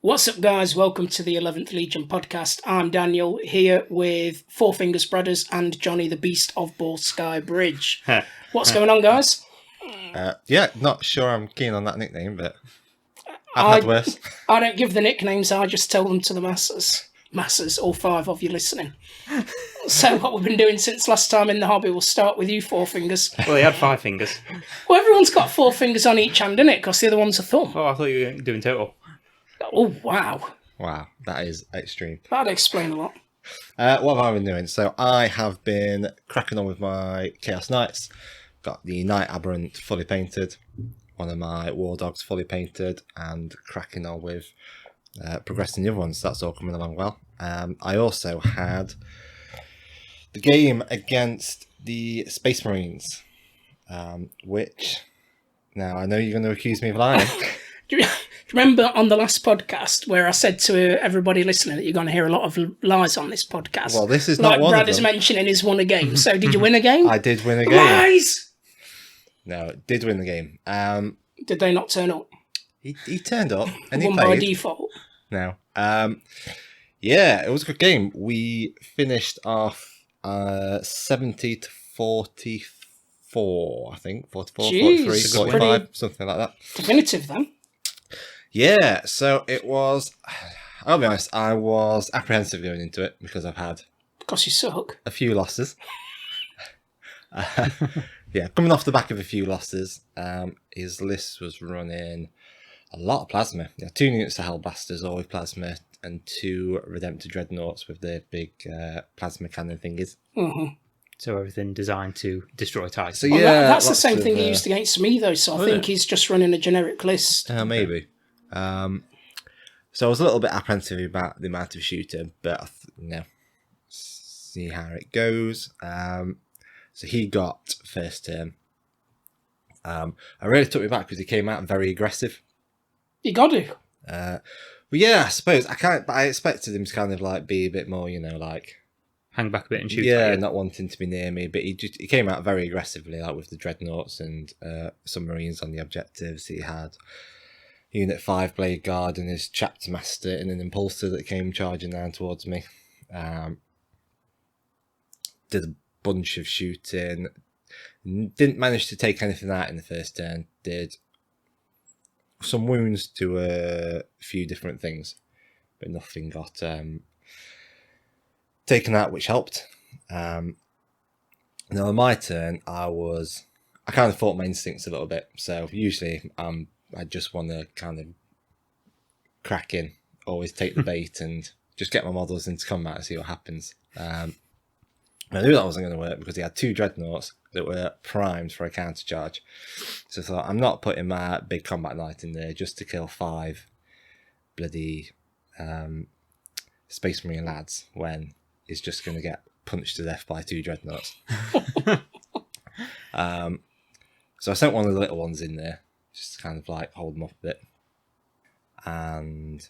What's up, guys? Welcome to the 11th Legion podcast. I'm Daniel, here with Four Fingers Brothers and Johnny the Beast of Ball Sky Bridge. What's going on, guys? Not sure I'm keen on that nickname, but I've had worse. I don't give the nicknames, I just tell them to the masses. Masses, all five of you listening. So what we've been doing since last time in the hobby, we'll start with you, Four Fingers. Well, he had 5 fingers. Well, everyone's got 4 fingers on each hand, innit? Because the other one's a thumb. Oh, I thought you were doing total. Oh, wow. Wow, that is extreme. That'd explain a lot. What have I been doing? So I have been cracking on with my Chaos Knights. Got the Knight Aberrant fully painted, one of my War Dogs fully painted, and cracking on with progressing the other ones. That's all coming along well. I also had the game against the Space Marines, which, now I know you're going to accuse me of lying. Do you remember on the last podcast where I said to everybody listening that you're going to hear a lot of lies on this podcast? Well, this is not one Brad of them. is mentioning he's won a game. So did you win a game? I did win a game. Lies! No, did win the game. Did they not turn up? He turned up and he Won played. by default? No. Yeah, it was a good game. We finished off 70 to 44, I think. 44, Jeez, 43, 45, something like that. Definitive then. Yeah, so it was... I'll be honest, I was apprehensive going into it because I've had Because you suck. a few losses. Yeah, coming off the back of a few losses, his list was running a lot of plasma. Yeah, 2 units to Hellblasters, all with plasma, and 2 Redemptor Dreadnoughts with their big plasma cannon thingies. Mm-hmm. So everything designed to destroy Titan. So Well, yeah, that's the lots same of, thing he used against me, though, so I think he's just running a generic list. Maybe. So I was a little bit apprehensive about the amount of shooting, but see how it goes. So he got first turn. I really took me back because he came out very aggressive. You got to. But yeah, I suppose I expected him to kind of like be a bit more, like hang back a bit and shoot. Yeah, not wanting to be near me. But he came out very aggressively, like with the dreadnoughts and submarines on the objectives. He had Unit 5 Blade Guard and his Chapter Master in an Impulsor that came charging down towards me. Did a bunch of shooting. Didn't manage to take anything out in the first turn. Did some wounds to a few different things, but nothing got taken out, which helped. Now on my turn, I kind of fought my instincts a little bit. So usually I just want to kind of crack in, always take the bait and just get my models into combat and see what happens. I knew that wasn't going to work because he had 2 dreadnoughts that were primed for a counter charge. So I thought, I'm not putting my big combat knight in there just to kill 5 bloody Space Marine lads when he's just going to get punched to death by 2 dreadnoughts. So I sent one of the little ones in there just to kind of like hold them up a bit. And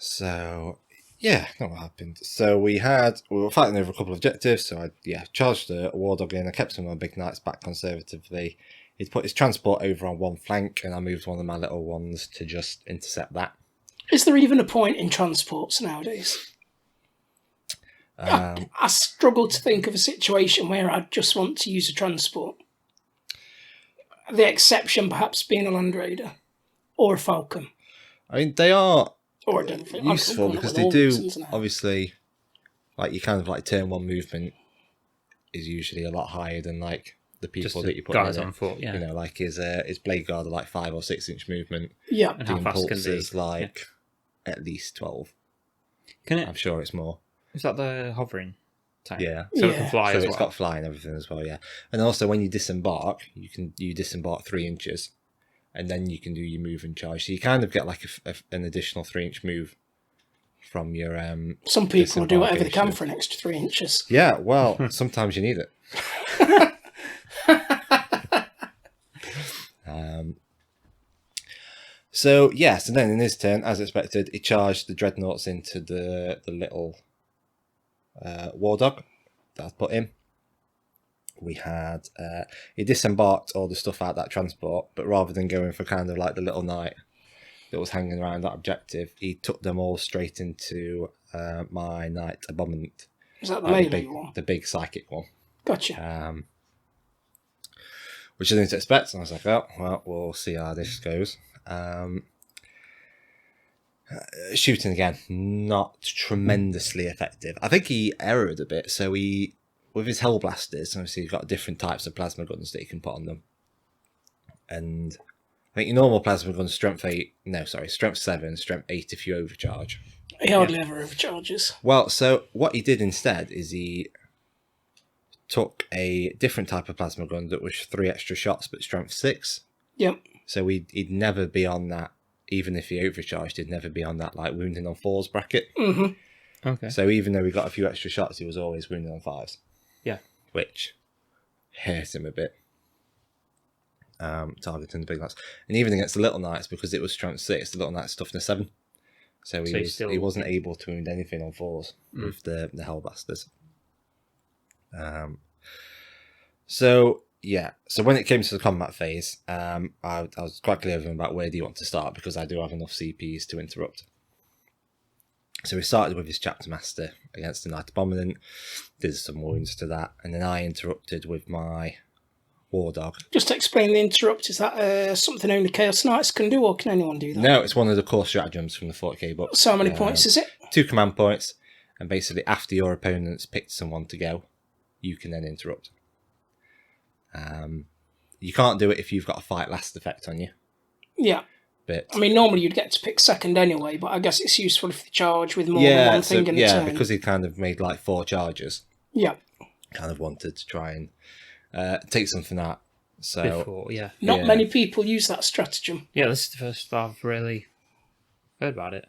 so... yeah, not what happened. So we were fighting over a couple of objectives, so I charged a War Dog in, I kept some of my big knights back conservatively. He'd put his transport over on one flank, and I moved one of my little ones to just intercept that. Is there even a point in transports nowadays? I struggle to think of a situation where I'd just want to use a transport. The exception perhaps being a Land Raider or a Falcon. I mean, they are Or useful because they do, obviously, like your kind of like turn 1 movement is usually a lot higher than like the people that you put guys in on foot. Yeah, like his Blade Guard are like 5 or 6 inch movement. Yeah, and how fast can they? Like at least 12. Can it? I'm sure it's more. Is that the hovering type? Yeah, so it can fly so as it's well. got fly and everything as well. Yeah, and also when you disembark, you disembark 3 inches. And then you can do your move and charge. So you kind of get like an additional 3 inch move from your. Some people will do whatever they can for an extra 3 inches. Yeah, well, sometimes you need it. So then in his turn, as expected, he charged the dreadnoughts into the little War Dog that I'd put in. we had he disembarked all the stuff out that transport, but rather than going for kind of like the little knight, that was hanging around that objective, he took them all straight into my Knight Abominant. Is that the melee one? The big psychic one. Gotcha. Which I didn't expect, and I was like, oh, well, we'll see how this goes. Shooting again, not tremendously effective. I think he errored a bit, so with his Hellblasters, obviously you've got different types of plasma guns that you can put on them. And I think your normal plasma gun's strength 7, strength 8 if you overcharge. He hardly ever overcharges. Well, so what he did instead is he took a different type of plasma gun that was 3 extra shots, but strength 6. Yep. So he'd never be on that, even if he overcharged, he'd never be on that like wounding on 4s bracket. Mm-hmm. Okay. So even though he got a few extra shots, he was always wounding on 5s. Yeah. Which hurt him a bit. Targeting the big knights. And even against the little knights, because it was strength 6, the little knights toughness 7. So he wasn't able to wound anything on 4s with the Hellblasters. So when it came to the combat phase, I was quite clear with him about where do you want to start, because I do have enough CPs to interrupt. So we started with his Chapter Master against the Knight Abominant, did some wounds to that, and then I interrupted with my War Dog. Just to explain the interrupt, is that something only Chaos Knights can do, or can anyone do that? No, it's one of the core stratagems from the 40k book. So how many points is it? 2 command points, and basically after your opponent's picked someone to go, you can then interrupt. You can't do it if you've got a fight last effect on you. Yeah. But I mean, normally you'd get to pick second anyway, but I guess it's useful if you charge with more than one thing in a turn. Yeah, because he kind of made like 4 charges. Yeah. Kind of wanted to try and take something out. So Before, yeah. Not many people use that stratagem. Yeah, this is the first I've really heard about it.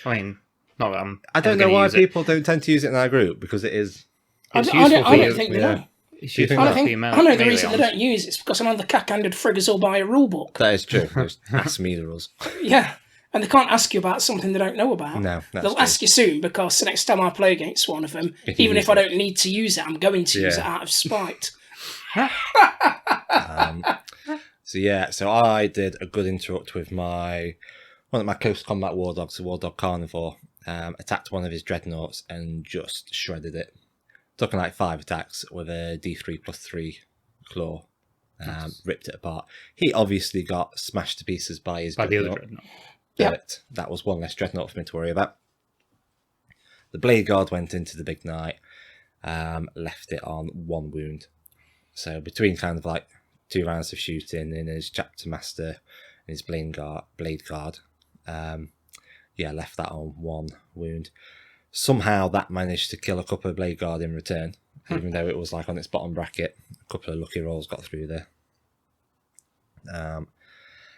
I mean, not that I don't know why people don't tend to use it in our group, because it is. I don't think they know. It's Do you think useful I know the reason they don't use it is because none of the cack-handed friggers will buy a rule book. That is true. Just ask me the rules. Yeah, and they can't ask you about something they don't know about. No, that's they'll true. ask you soon, because the next time I play against one of them, even if I don't need to use it, I'm going to use it out of spite. So I did a good interrupt with one of my close combat War Dogs, the War Dog Carnivore, attacked one of his dreadnoughts and just shredded it. Took like 5 attacks with a D3+3 claw. Ripped it apart. He obviously got smashed to pieces by his the other dreadnought. dreadnought. But that was one less dreadnought for me to worry about. The Blade Guard went into the big knight, left it on 1 wound. So between kind of like 2 rounds of shooting in his Chapter Master and his Blade Guard, left that on 1 wound. Somehow that managed to kill a couple of Blade Guard in return, even though it was like on its bottom bracket. A couple of lucky rolls got through there. And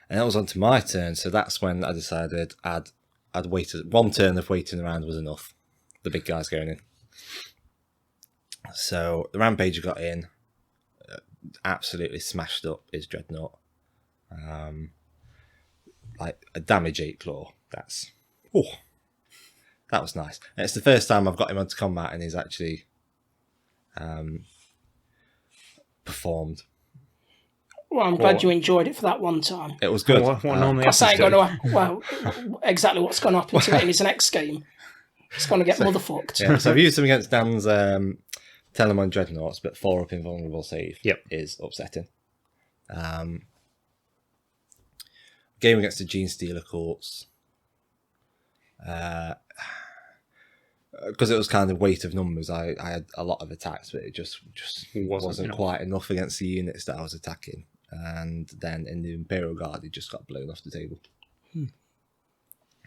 that was onto my turn, so that's when I decided I'd waited. 1 turn of waiting around was enough. The big guy's going in. So the Rampager got in, absolutely smashed up his dreadnought. Like a damage 8 claw. That was nice. And it's the first time I've got him onto combat and he's actually performed. Well, I'm glad you enjoyed it for that one time. It was good. What normally I ain't happens going to. Exactly what's going to happen to it in his next game. It's going to get motherfucked. Yeah, so I've used him against Dan's Telemon Dreadnoughts, but 4 up invulnerable save is upsetting. Game against the Gene Stealer Courts. Because it was kind of weight of numbers, I had a lot of attacks, but it just wasn't quite enough against the units that I was attacking. And then in the Imperial Guard, he just got blown off the table.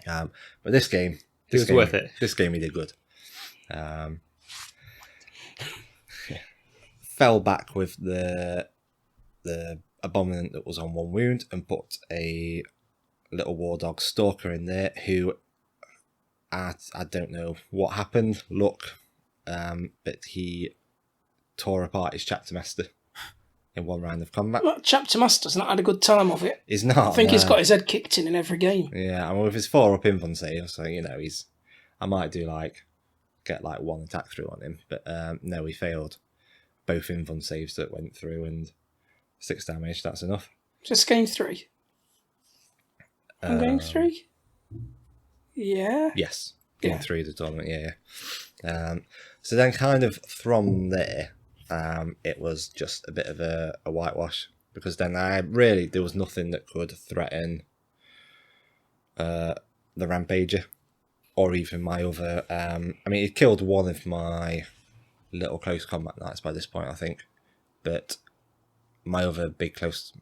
But this game... It was worth it. This game he did good. Fell back with the Abominant that was on 1 wound and put a little War Dog Stalker in there who... I don't know what happened, but he tore apart his Chapter Master in 1 round of combat. Well, Chapter Master's not had a good time of it. He's not. I think he's got his head kicked in every game. Yeah, and with his 4 up invuln save, so I might get 1 attack through on him, but no, he failed both invuln saves that went through and 6 damage. That's enough. Just game 3. On game 3? Yeah. Yes, Yeah. game 3 of the tournament. Yeah. So then, kind of from there, it was just a bit of a whitewash, because then there was nothing that could threaten the Rampager, or even my other. I mean, it killed one of my little close combat knights by this point, I think, but my big close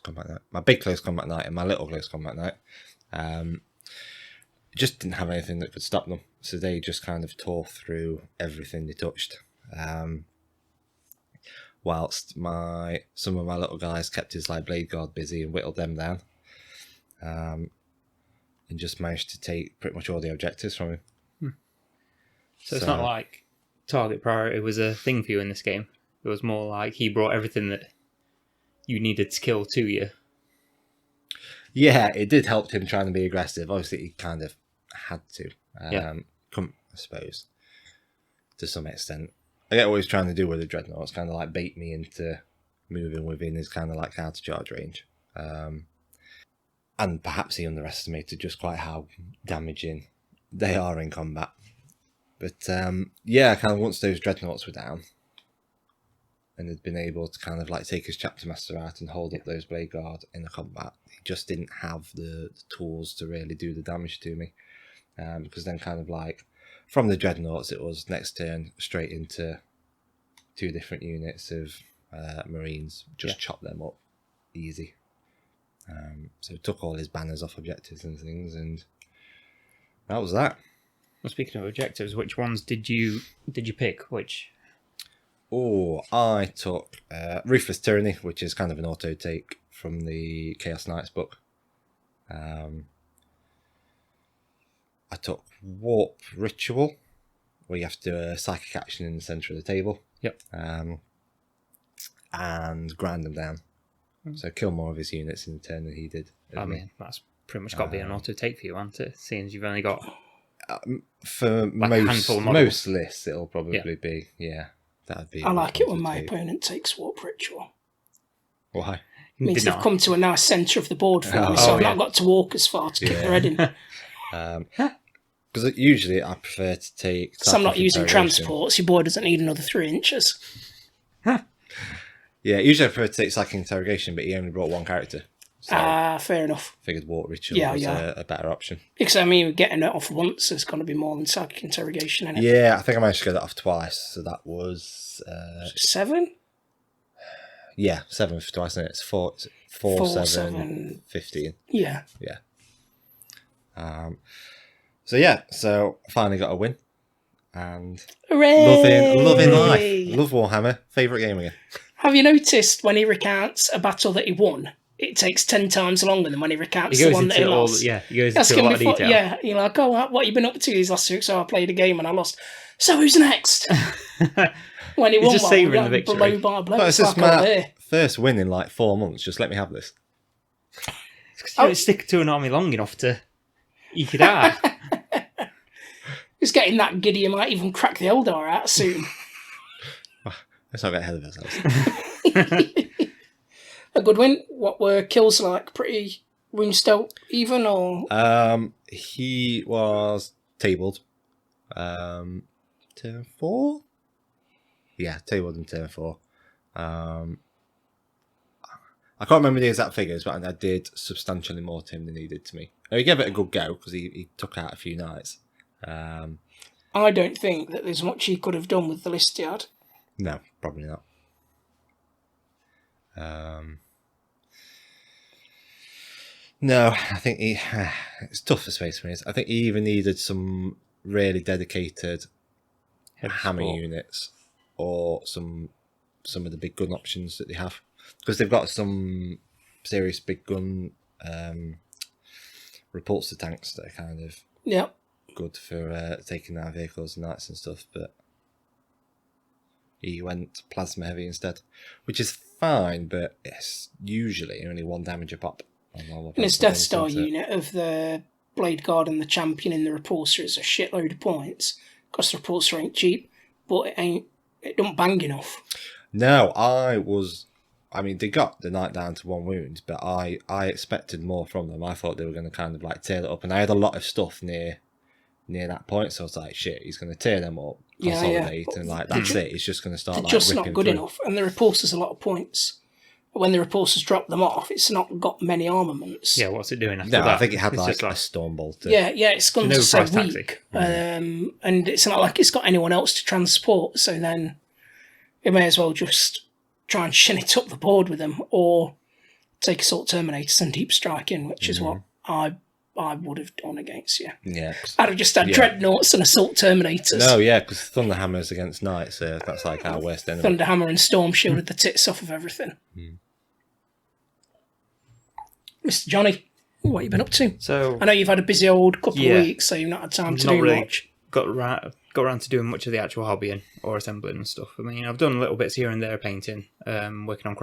combat knight and my little close combat knight just didn't have anything that could stop them, so they just kind of tore through everything they touched, whilst some of my little guys kept his like blade guard busy and whittled them down, and just managed to take pretty much all the objectives from him. So it's not like target priority was a thing for you in this game. It was more like he brought everything that you needed to kill to you. Yeah, it did help him trying to be aggressive. Obviously, he kind of had to, I suppose, to some extent. I get what he's trying to do with the Dreadnoughts, kind of like bait me into moving within his kind of like counter charge range. And perhaps he underestimated just quite how damaging they are in combat. But kind of once those Dreadnoughts were down, and had been able to kind of like take his chapter master out and hold up those blade guard in the combat, he just didn't have the tools to really do the damage to me. Because then kind of like from the Dreadnoughts, it was next turn straight into 2 different units of Marines, just chop them up easy. So it took all his banners off objectives and things, and that was that. Well, speaking of objectives, which ones did you pick? Which? Oh, I took Ruthless Tyranny, which is kind of an auto take from the Chaos Knights book. I took Warp Ritual, where you have to do a psychic action in the centre of the table. Yep. And grind them down. So kill more of his units in the turn than he did. I mean, that's pretty much got to be an auto take for you, hasn't it? Seeing as you've only got for like most lists, it'll probably be that'd be. I like it when my opponent takes Warp Ritual. Why? It means they've come to a nice centre of the board for me, so I've not got to walk as far to kick their head in. Because usually I prefer to take. Because I'm not using transports, your boy doesn't need another 3 inches. Yeah, usually I prefer to take Psychic Interrogation, but he only brought 1 character. So fair enough. Figured Warp Ritual was a better option. Because I mean, getting it off once is going to be more than Psychic Interrogation, isn't it? Yeah, I think I managed to get that off twice, so that was 7? Yeah, 7 for twice, and it's 4, 7, 15. Yeah. So I finally got a win, and Hooray! loving life. Love Warhammer. Favourite game again. Have you noticed when he recounts a battle that he won, it takes 10 times longer than when he recounts the one that he lost? He goes into a lot of detail. Yeah, you're like, oh, what have you been up to these last 2 weeks? So I played a game and I lost. So who's next? When he won, just savouring the victory. Blow by blow. It's just my first win in like 4 months. Just let me have this. It's because you don't stick to an army long enough to eke it out. He's getting that giddy, he might even crack the Eldar out soon. Let's not get ahead of ourselves. A good win. What were kills like? Pretty Runestone even, or? He was tabled. Turn 4? Yeah, tabled in turn 4. I can't remember the exact figures, but I did substantially more to him than he did to me. He gave it a good go because he took out a few knights. I don't think that there's much he could have done with the list he had. No, probably not. No, I think it's tough for Space Marines. I think he even needed some really dedicated hammer units, or some of the big gun options that they have, because they've got some serious big gun repulsor tanks that are kind of good for taking out vehicles and knights and stuff, but he went plasma heavy instead, which is fine, but it's usually only 1 damage a pop. And his Death Star unit of the Blade Guard and the Champion in the Repulsor is a shitload of points, because the Repulsor ain't cheap, but it don't bang enough. No, I I mean, they got the knight down to 1 wound, but I expected more from them. I thought they were going to kind of like tear it up, and I had a lot of stuff near that point, so I was like, shit, he's going to tear them up, consolidate, and like that's it. He's just going to start they're like just ripping not good through. enough, and the repulsors a lot of points. When the repulsors drop them off, it's not got many armaments. Yeah, what's it doing after No, that? I think it had It's like just a storm bolt. Yeah, it's going No to so price taxi. weak, and it's not like it's got anyone else to transport. So then, it may as well just try and shin it up the board with them, or take assault terminators and deep strike in, which is what I would have done against you. Yeah, I'd have just had dreadnoughts and assault terminators. no, yeah, because Thunderhammer's against knights, so that's like our worst enemy. Thunderhammer and Storm shielded the tits off of everything. Mr. Johnny, what have you been up to? So I know you've had a busy old couple of weeks, so you've not had time to not do really much. got around to doing much of the actual hobbying or assembling and stuff. I mean, I've done little bits here and there painting, working on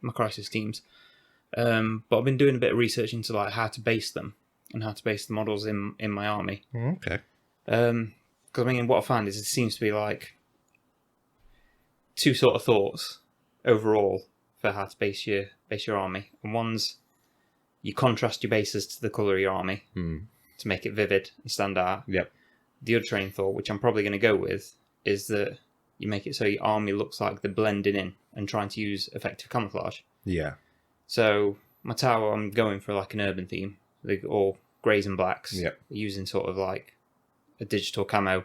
my Crisis teams. But I've been doing a bit of research into like how to base them and how to base the models in my army. Okay. Because I mean, what I find is it seems to be like two sort of thoughts overall for how to base your army. And one's you contrast your bases to the colour of your army to make it vivid and stand out. Yep. The other train of thought, which I'm probably going to go with, is that you make it so your army looks like they're blending in and trying to use effective camouflage. Yeah. So my tower, I'm going for like an urban theme, all greys and blacks. Yep. Using sort of like a digital camo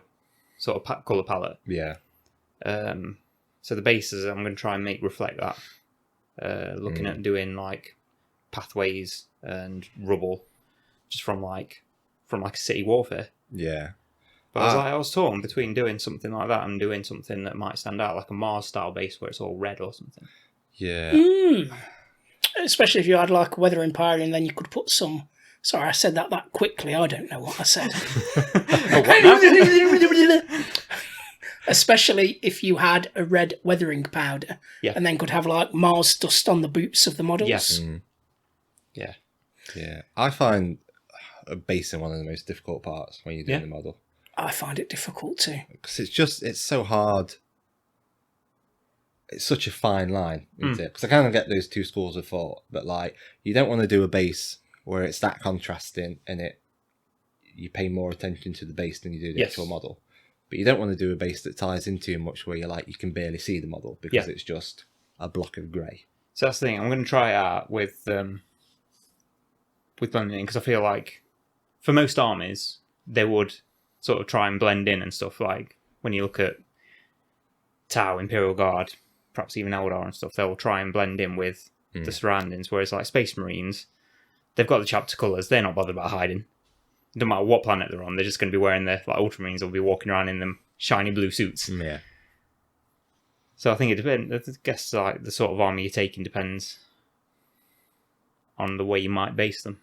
sort of colour palette. Yeah. So the bases I'm going to try and make reflect that. Looking at doing like pathways and rubble, just from like a city warfare. Yeah. But I was torn between doing something like that and doing something that might stand out, like a Mars style base where it's all red or something. Yeah. Especially if you had like a Weather Empire and then you could put some... Sorry, I said that quickly. I don't know what I said. Especially if you had a red weathering powder and then could have like Mars dust on the boots of the models. Yes. Yeah. Yeah. I find basing one of the most difficult parts when you're doing the model. I find it difficult too. Because it's so hard. It's such a fine line, isn't it? Because I kind of get those two schools of thought, but like you don't want to do a base where it's that contrasting and you pay more attention to the base than you do the actual model. But you don't want to do a base that ties in too much where you're like you can barely see the model because it's just a block of grey. So that's the thing. I'm going to try it out with blending in, because I feel like for most armies they would sort of try and blend in and stuff. Like when you look at Tau, Imperial Guard, perhaps even Eldar and stuff, they'll try and blend in with the surroundings. Whereas like Space Marines, they've got the chapter colours. They're not bothered about hiding. No matter what planet they're on, they're just going to be wearing their like Ultramarines will be walking around in them shiny blue suits. Yeah. So I think it depends. I guess like the sort of army you're taking depends on the way you might base them.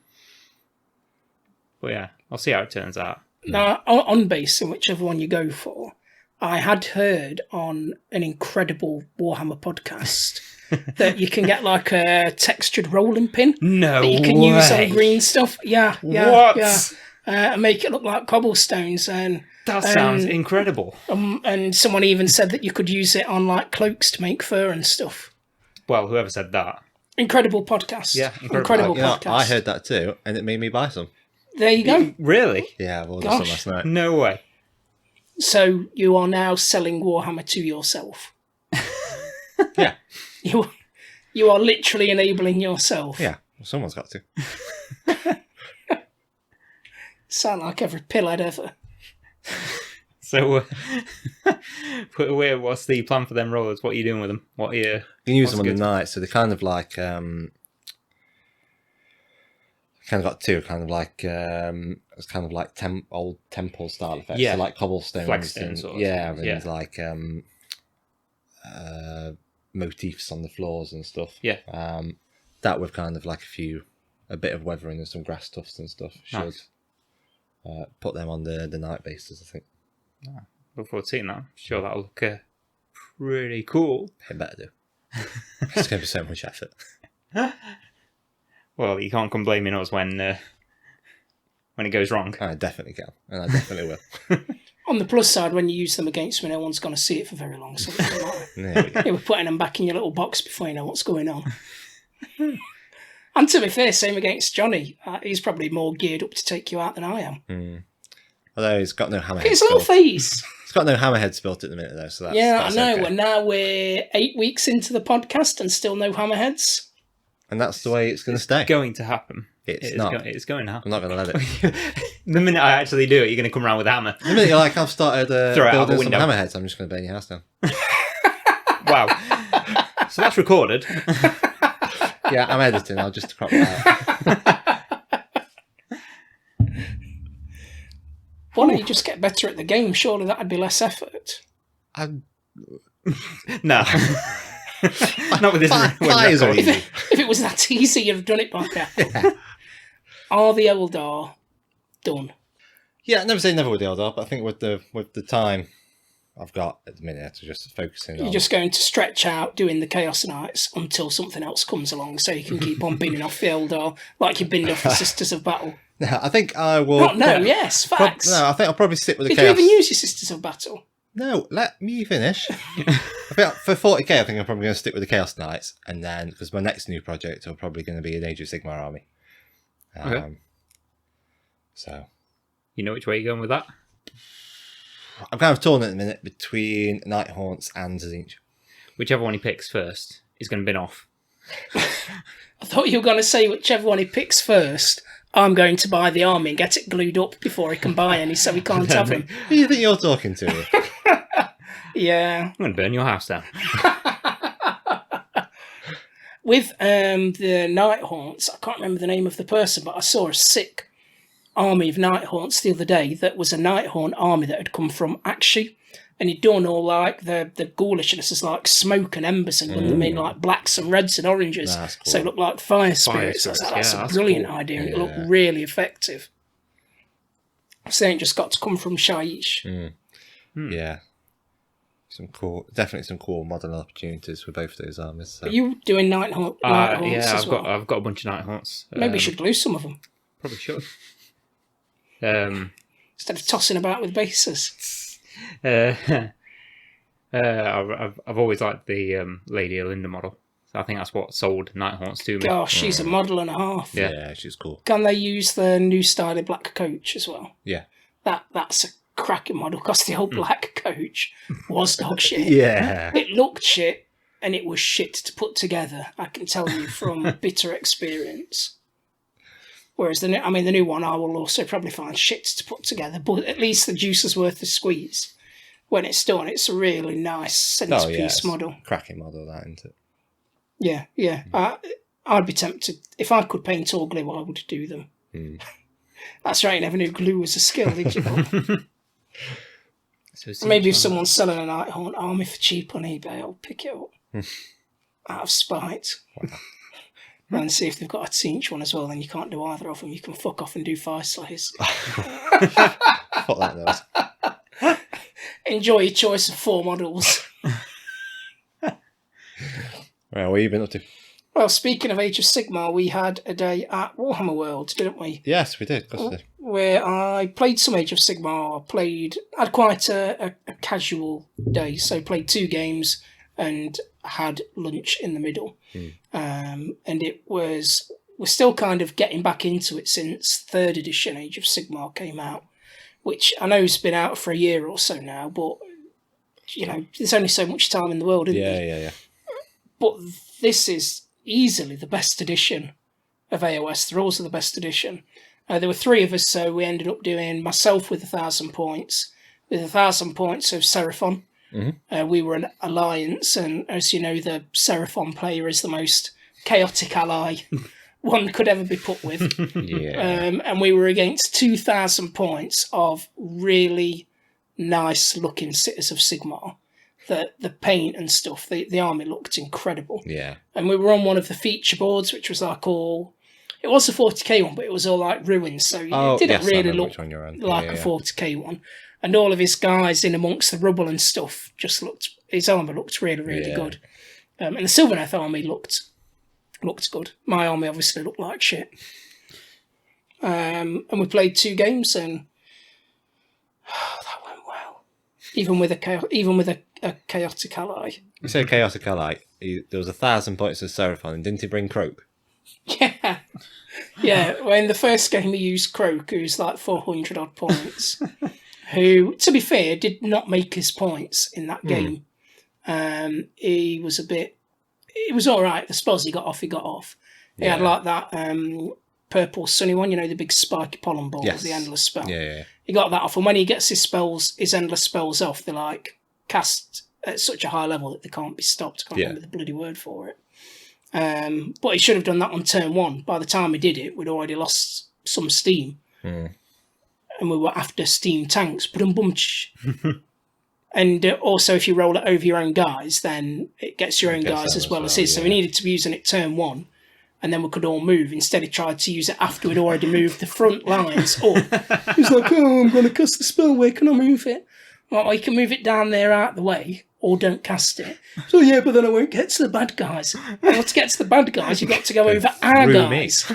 But yeah, I'll see how it turns out. Now, on base, in whichever one you go for, I had heard on an incredible Warhammer podcast that you can get like a textured rolling pin No that you can way. use on green stuff. Yeah. What? Yeah. And make it look like cobblestones. And That sounds incredible. and someone even said that you could use it on like cloaks to make fur and stuff. Well, whoever said that. Incredible podcast. Yeah, incredible podcast. I heard that too, and it made me buy some. There you go. Really? Yeah, I've ordered some last night. No way. So you are now selling Warhammer to yourself. Yeah. You are literally enabling yourself. Yeah, well, someone's got to. Sound like every pillhead ever. So, what's the plan for them rollers? What are you doing with them? What are you... You can use them on good? the night, so they're kind of like... kind of got two, kind of like it's kind of like old temple style effects. Yeah. So like cobblestones, Flagstone and, sort of yeah, things, and like motifs on the floors and stuff. Yeah. That with kind of like a bit of weathering and some grass tufts and stuff should Nice. put them on the night bases, I think. Look forward to seeing that. Sure, that'll look pretty cool. It better do. It's going to be so much effort. Well, you can't come blaming us when it goes wrong. I definitely can, and I definitely will. On the plus side, when you use them against me, no one's going to see it for very long. So it doesn't matter. There we go. We're putting them back in your little box before you know what's going on. And to be fair, same against Johnny. He's probably more geared up to take you out than I am. Although he's got no hammerheads. His little face. He's got no hammerheads built at the minute, though. So that's, Yeah, that's I know. okay. And now we're 8 weeks into the podcast and still no hammerheads. And that's the way it's going to stay. Going to happen. It's not. It's going to happen. I'm not going to let it. The minute I actually do it, you're going to come around with a hammer. The minute you're like, I've started Throw it out the building some window. hammerheads, I'm just going to burn your house down. Wow. So that's recorded. Yeah, I'm editing. I'll just crop that out. Why don't you just get better at the game? Surely that'd be less effort. I'm... No. Not with this. Fires are easy. If it was that easy, you'd have done it by now. Yeah. Are the Eldar done? Yeah, never say never with the Eldar, but I think with the time I've got at the minute to just focusing on... You're just going to stretch out doing the Chaos Knights until something else comes along so you can keep on binning off the Eldar like you binned off the Sisters of Battle. No, I think I will... Not no, yes, facts. No, I think I'll probably stick with the Did you Chaos... even use your Sisters of Battle? No, let me finish. I think for 40k, I think I'm probably going to stick with the Chaos Knights, and then, because my next new project are probably going to be an Age of Sigmar army. Okay. So... You know which way you're going with that? I'm kind of torn at the minute between Nighthaunts and Zinch. Whichever one he picks first is going to bin off. I thought you were going to say whichever one he picks first, I'm going to buy the army and get it glued up before he can buy any so he can't have them. Who do you think you're talking to? Yeah. I'm going to burn your house down. With the Nighthaunts, I can't remember the name of the person, but I saw a sick army of Nighthaunts the other day that was a Nighthaunt army that had come from Akshi, and he'd done all like the ghoulishness is like smoke and embers and done them in like blacks and reds and oranges, That's cool. so it looked like fire spirits. spirits, That's yeah, a that's brilliant cool. idea, and it Yeah. looked really effective. So it ain't just got to come from Shaiish. Yeah. Definitely some cool modern opportunities for both those armies. So. But you doing Nighthaunt Yeah, as well? I've got a bunch of Nighthaunts. Maybe you should glue some of them Probably should. instead of tossing about with bases. I've always liked the Lady Olinda model. So I think that's what sold Nighthaunts to me. Gosh, she's a model and a half. Yeah. Yeah, she's cool. Can they use the new style of black coach as well? Yeah. That's a cracking model because the old black coach was dog shit. Yeah. It looked shit and it was shit to put together, I can tell you from bitter experience. Whereas the new one I will also probably find shit to put together, but at least the juice is worth the squeeze. When it's done, it's a really nice centerpiece model. Cracking model, that, isn't it? Yeah, yeah. I'd be tempted. If I could paint or glue, I would do them. That's right, you never knew glue was a skill, did you? Maybe if someone's selling a Nighthaunt army for cheap on eBay, I'll pick it up. Out of spite. And see if they've got a 10-inch one as well, then you can't do either of them. You can fuck off and do Fire Slayers. Fuck that noise. Enjoy your choice of 4 models. Right, what have you been up to? Well, speaking of Age of Sigmar, we had a day at Warhammer World, didn't we? Yes, we did. Of course we did. Where I played some Age of Sigmar, had quite a casual day, so played 2 games and had lunch in the middle. And we're still kind of getting back into it since 3rd edition Age of Sigmar came out, which I know has been out for a year or so now, but, you know, there's only so much time in the world, isn't there? Yeah. But this is easily the best edition of AOS. The rules are the best edition. There were 3 of us, so we ended up doing myself with 1,000 points, with 1,000 points of Seraphon. We were an alliance, and as you know, the Seraphon player is the most chaotic ally one could ever be put with. And we were against 2,000 points of really nice looking Cities of Sigmar. The paint and stuff, the army looked incredible. Yeah. And we were on one of the feature boards, which was like it was a 40k one, but it was all like ruins, so it didn't really look like a 40k one. And all of his guys in amongst the rubble and stuff his armour looked really, really good. And the Sylvaneth army looked good. My army obviously looked like shit. And we played 2 games, and that went well. even with a chaotic ally. You say chaotic ally. There was 1,000 points of Seraphon, and didn't he bring Croak? Yeah. Yeah, well, in the first game he used Croak, who's like 400 odd points, who, to be fair, did not make his points in that game. He was all right. The spells he got off. He had like that purple sunny one, the big spiky pollen ball, the endless spell. Yeah. He got that off, and when he gets his endless spells off, they're like cast at such a high level that they can't be stopped. I can't remember the bloody word for it. But he should have done that on turn 1. By the time he did it, we'd already lost some steam. And we were after steam tanks. And also, if you roll it over your own guys, then it gets your own guys as well as his. So we needed to be using it turn 1, and then we could all move. Instead, he tried to use it after we'd already moved the front lines up. He was like, "Oh, I'm going to cast the spell. Where can I move it?" Well, you can move it down there out the way, or don't cast it. So yeah, but then I won't get to the bad guys. Well, to get to the bad guys, you've got to go over our guys.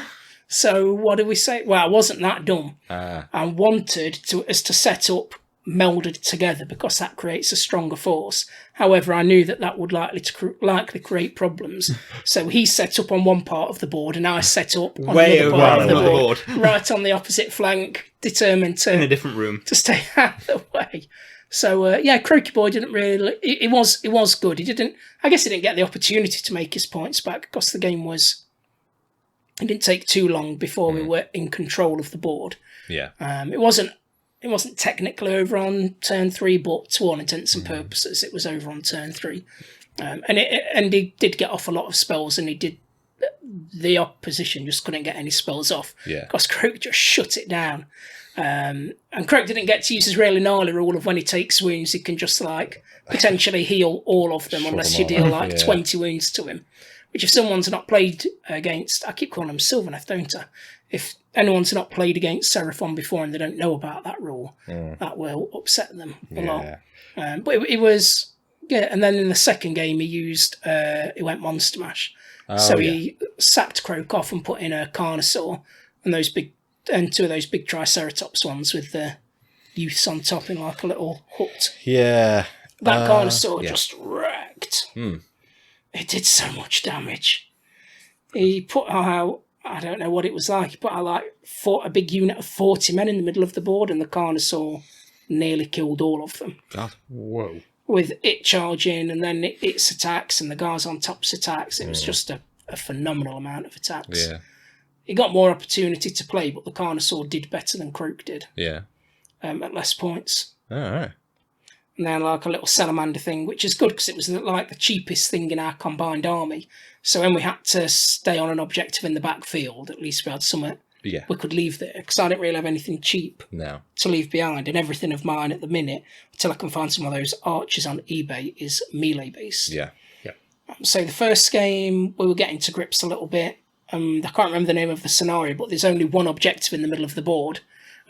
So what do we say? Well, I wasn't that dumb. I wanted us to set up melded together because that creates a stronger force. However, I knew that would likely create problems. So he set up on one part of the board, and I set up on another part of the board, right on the opposite flank, determined to in a different room to stay out of the way. So Croaky Boy didn't really. It was good. I guess he didn't get the opportunity to make his points back because the game was. It didn't take too long before we were in control of the board. Yeah. It wasn't technically over on turn 3, but to all intents and purposes, it was over on turn 3. And he did get off a lot of spells, and the opposition just couldn't get any spells off. Yeah. Because Croak just shut it down. And Croak didn't get to use his really gnarly rule of when he takes wounds, he can just potentially heal all of them unless you deal 20 wounds to him. Which if someone's not played against, I keep calling him Sylvaneth, don't I? If anyone's not played against Seraphon before and they don't know about that rule, that will upset them a lot. But it was, and then in the second game he went Monster Mash. He sacked Croak off and put in a Carnosaur and 2 of those big Triceratops ones with the youths on top in like a little hut. Yeah. That Carnosaur just wrecked. It did so much damage. He put out, I don't know what it was like, he put out a big unit of 40 men in the middle of the board, and the Carnosaur nearly killed all of them. God. Whoa. With it charging, and then its attacks, and the guys on top's attacks. It was just a phenomenal amount of attacks. Yeah. He got more opportunity to play, but the Carnosaur did better than Croak did. Yeah. At less points. All right. And then a little salamander thing, which is good because it was the cheapest thing in our combined army. So when we had to stay on an objective in the backfield, at least we had something we could leave there. Because I didn't really have anything cheap to leave behind. And everything of mine at the minute, until I can find some of those archers on eBay, is melee based. Yeah. So the first game, we were getting to grips a little bit. I can't remember the name of the scenario, but there's only one objective in the middle of the board.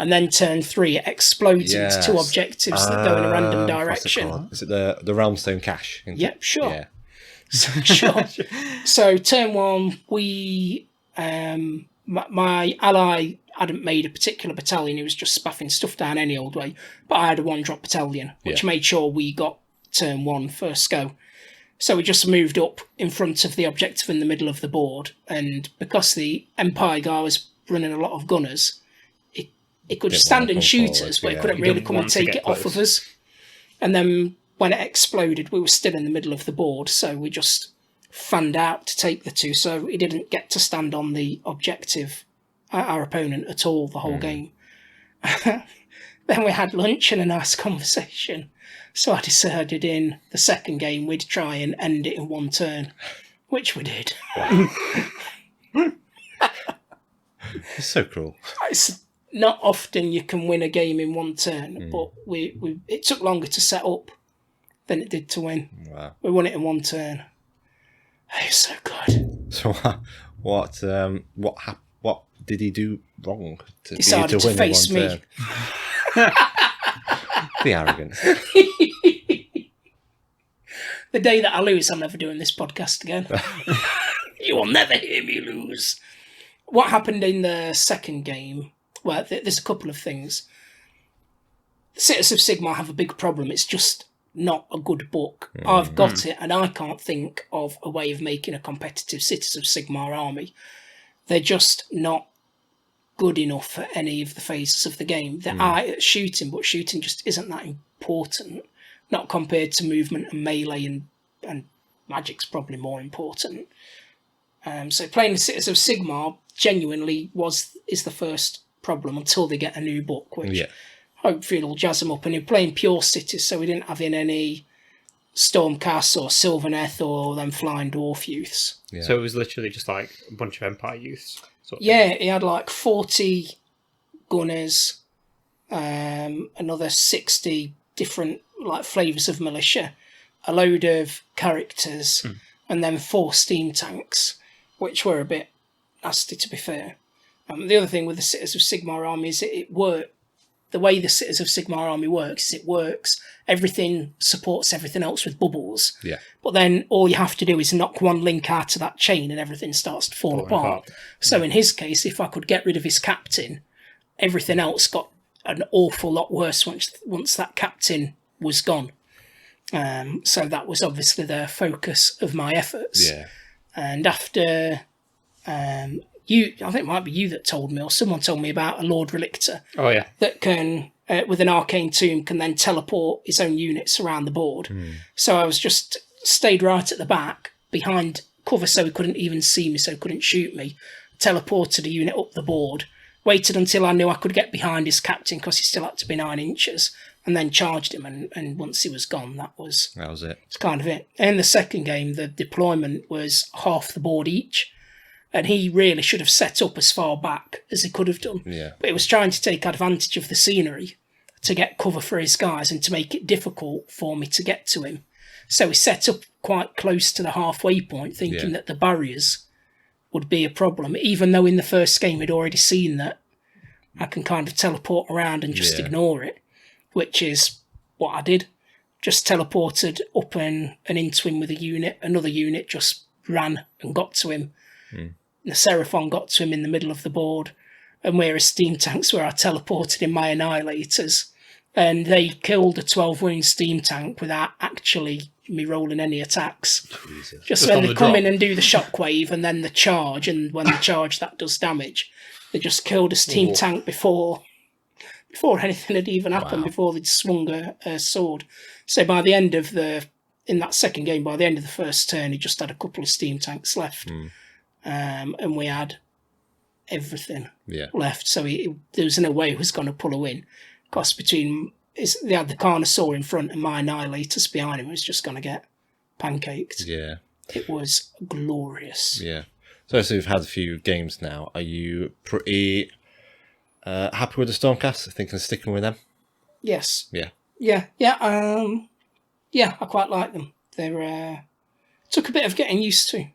And then turn 3, it explodes into 2 objectives that go in a random direction. Is it the Realmstone cache? Yep, sure. Yeah. Sure. So turn 1, my ally hadn't made a particular battalion. He was just spaffing stuff down any old way. But I had a 1-drop battalion, which made sure we got turn 1 first go. So we just moved up in front of the objective in the middle of the board. And because the Empire guy was running a lot of gunners, it could stand and shoot us, but it couldn't really come and take it off of us. And then when it exploded, we were still in the middle of the board, so we just fanned out to take the 2, so he didn't get to stand on the objective, our opponent, at all the whole game. Then we had lunch and a nice conversation. So I decided in the second game we'd try and end it in 1 turn, which we did. It's so cruel. It's not often you can win a game in 1 turn, but it took longer to set up than it did to win. Wow. We won it in 1 turn. It was so good. So what did he do wrong to Decided to win face in 1 me. turn? The arrogance. The day that I lose, I'm never doing this podcast again. You will never hear me lose. What happened in the second game? Well, there's a couple of things. Cities of Sigmar have a big problem. It's just not a good book. I've got it, and I can't think of a way of making a competitive Cities of Sigmar army. They're just not good enough for any of the phases of the game. They are at shooting, but shooting just isn't that important. Not compared to movement and melee, and magic's probably more important. So playing the Cities of Sigmar genuinely is the first problem until they get a new book, which hopefully will jazz them up. And you're playing pure cities, so we didn't have in any Stormcast or Sylvaneth or them flying dwarf youths. Yeah. So it was literally just like a bunch of Empire youths. Sort of Yeah, he had like 40 gunners, another 60 different like flavours of militia, a load of characters, and then 4 steam tanks, which were a bit nasty, to be fair. The other thing with the Cities of Sigmar army is it worked. The way the Cities of Sigmar army works is it works. Everything supports everything else with bubbles. Yeah. But then all you have to do is knock one link out of that chain and everything starts to fall apart. So in his case, if I could get rid of his captain, everything else got an awful lot worse once that captain was gone. So that was obviously the focus of my efforts. Yeah. And after I think it might be you that told me, or someone told me about a Lord Relictor. Oh, yeah. That can, with an arcane tomb, can then teleport his own units around the board. So I was just stayed right at the back, behind cover so he couldn't even see me, so he couldn't shoot me, teleported a unit up the board, waited until I knew I could get behind his captain because he still had to be 9 inches, and then charged him, and once he was gone, that was it. It's kind of it. In the second game, the deployment was half the board each, and he really should have set up as far back as he could have done. Yeah. But he was trying to take advantage of the scenery to get cover for his guys and to make it difficult for me to get to him. So he set up quite close to the halfway point, thinking that the barriers would be a problem, even though in the first game he'd already seen that I can kind of teleport around and just ignore it, which is what I did. Just teleported up and into him with a unit. Another unit just ran and got to him. The Seraphon got to him in the middle of the board, and whereas steam tanks where I teleported in my annihilators, and they killed a 12 wound steam tank without actually me rolling any attacks. Jesus. Just when they come in and do the shockwave and then the charge, and when they charge that does damage. They just killed a steam tank before anything had even happened, before they'd swung a sword. So by the end of in that second game, by the end of the first turn, he just had a couple of steam tanks left. And we had everything left. So there was no way he was going to pull a win. Because they had the Carnosaur in front and my Annihilators behind him, he was just going to get pancaked. Yeah. It was glorious. Yeah. So we've had a few games now. Are you pretty happy with the Stormcast? Thinking of sticking with them? Yes. Yeah. Yeah. I quite like them. They're took a bit of getting used to.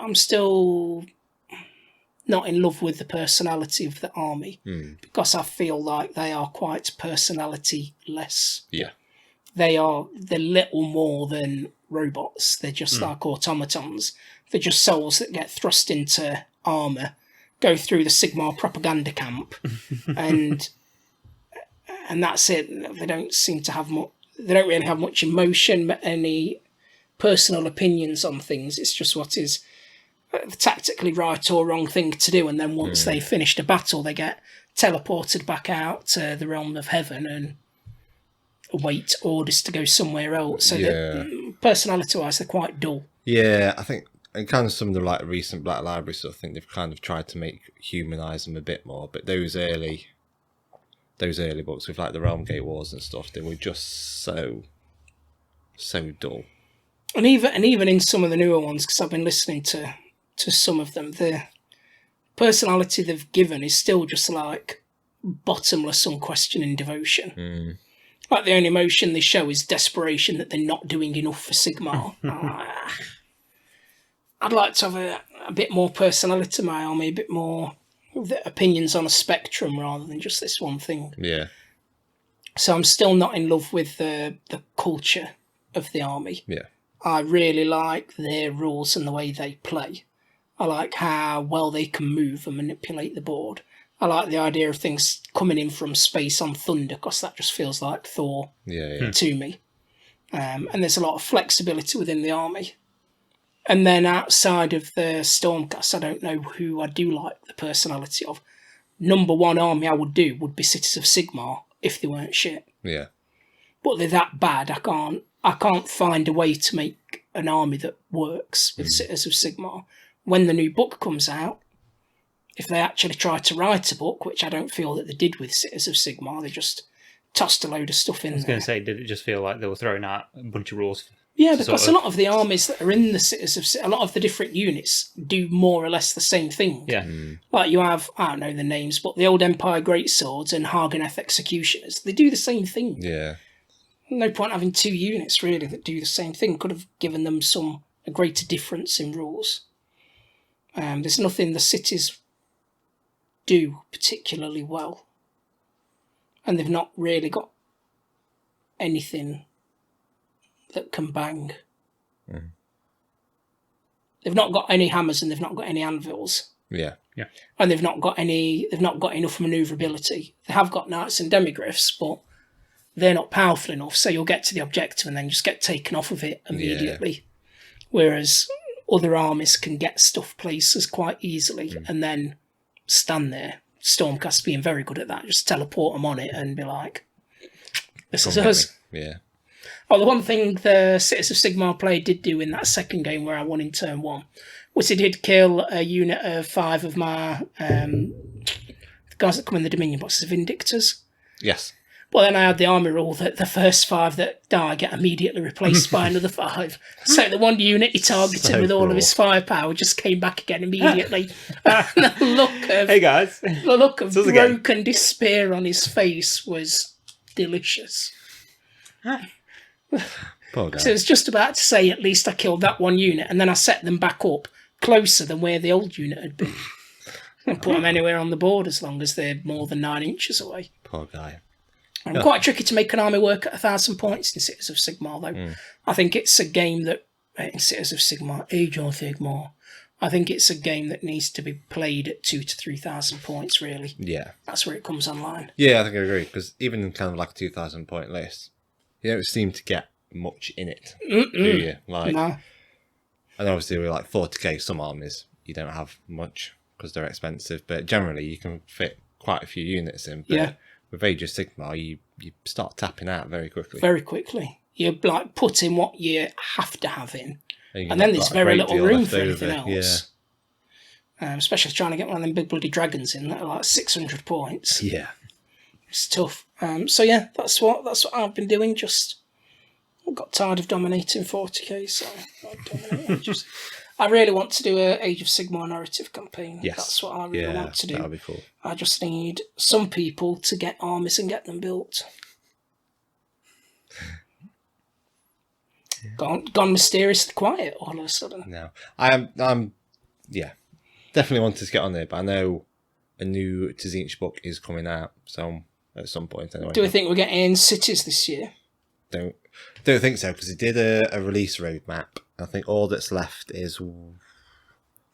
I'm still not in love with the personality of the army because I feel like they are quite personality-less. Yeah. They're little more than robots. They're just like automatons. They're just souls that get thrust into armour, go through the Sigmar propaganda camp, and that's it. They don't seem to have much. They don't really have much emotion, any personal opinions on things. It's just what is the tactically right or wrong thing to do, and then once they've finished a battle, they get teleported back out to the realm of heaven and await orders to go somewhere else. So personality-wise, they're quite dull. Yeah, I think, and kind of some of the like recent Black Library stuff, I think they've kind of tried to humanise them a bit more. But those early books with like the Realm Gate Wars and stuff, they were just so dull. And even in some of the newer ones, because I've been listening to some of them, the personality they've given is still just like bottomless, unquestioning devotion. Like the only emotion they show is desperation that they're not doing enough for Sigmar. I'd like to have a bit more personality to my army, a bit more opinions on a spectrum rather than just this one thing. Yeah. So I'm still not in love with the culture of the army. Yeah. I really like their rules and the way they play. I like how well they can move and manipulate the board. I like the idea of things coming in from space on thunder, because that just feels like Thor to me. And there's a lot of flexibility within the army. And then outside of the Stormcast, I don't know who I do like the personality of. Number one army I would do would be Cities of Sigmar, if they weren't shit. Yeah. But they're that bad, I can't find a way to make an army that works with Cities of Sigmar. When the new book comes out, if they actually try to write a book, which I don't feel that they did with Cities of Sigmar, they just tossed a load of stuff in there. I was going to say, did it just feel like they were throwing out a bunch of rules? Yeah, because a lot of the armies that are in the Cities of Sigmar, a lot of the different units do more or less the same thing. Yeah. Like you have, I don't know the names, but the old Empire Greatswords and Hargoneth Executioners, they do the same thing. Yeah. No point having two units, really, that do the same thing. Could have given them a greater difference in rules. There's nothing the cities do particularly well. And they've not really got anything that can bang. They've not got any hammers and they've not got any anvils. Yeah. And they've not got enough maneuverability. They have got knights and demigryphs, but they're not powerful enough, so you'll get to the objective and then just get taken off of it immediately. Yeah. Whereas other armies can get stuff places quite easily and then stand there. Stormcast being very good at that, just teleport them on it and be like, this is us. Yeah. Oh, the one thing the Cities of Sigmar player did do in that second game where I won in turn 1 was he did kill a unit of 5 of my the guys that come in the Dominion boxes, Vindictors. Yes. Well, then I had the army rule that the first 5 that die get immediately replaced by another 5. So the one unit he targeted with all of his firepower just came back again immediately. The look of broken despair on his face was delicious. Poor guy. So I was just about to say, at least I killed that one unit, and then I set them back up closer than where the old unit had been. And put them anywhere on the board as long as they're more than 9 inches away. Poor guy. Quite tricky to make an army work at 1,000 points in Cities of Sigmar, though. I think it's a game that, in Cities of Sigmar, Age of Sigmar, I think it's a game that needs to be played at 2,000 to 3,000 points, really. Yeah. That's where it comes online. Yeah, I think I agree, because even in kind of like a 2,000 point list, you don't seem to get much in it, do you? Like, no. And obviously with like 40k, some armies, you don't have much because they're expensive, but generally you can fit quite a few units in. But yeah. With Age of Sigmar, you start tapping out very quickly. Very quickly. You like put in what you have to have in, and then there's very little room for anything else. Yeah. Especially trying to get one of them big bloody dragons in that are like 600 points. Yeah, it's tough. So yeah, that's what I've been doing. Just got tired of dominating 40k, so I really want to do a Age of Sigmar narrative campaign. Yes. That's what I really want to do. That'd be cool. I just need some people to get armies and get them built. Gone mysteriously quiet all of a sudden. No, I'm definitely wanting to get on there, but I know a new Tzinch book is coming out, so at some point anyway. Do we think we're getting cities this year? Don't think so, because it did a release roadmap. I think all that's left is an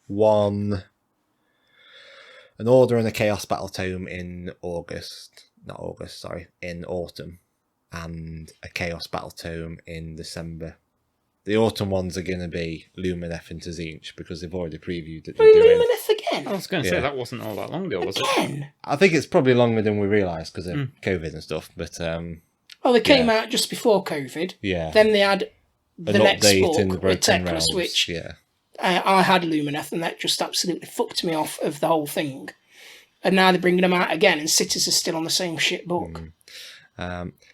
Order and a Chaos Battle Tome in in autumn, and a Chaos Battle Tome in December. The autumn ones are going to be Lumineth and Tzinch, because they've already previewed that they're doing... Lumineth again? I was going to say, that wasn't all that long ago, was it? Again? I think it's probably longer than we realised because of COVID and stuff, but... they came out just before COVID. Yeah. Then they had the next book, in the Teclis, which I had Lumineth, and that just absolutely fucked me off of the whole thing. And now they're bringing them out again, and Cities are still on the same shit book.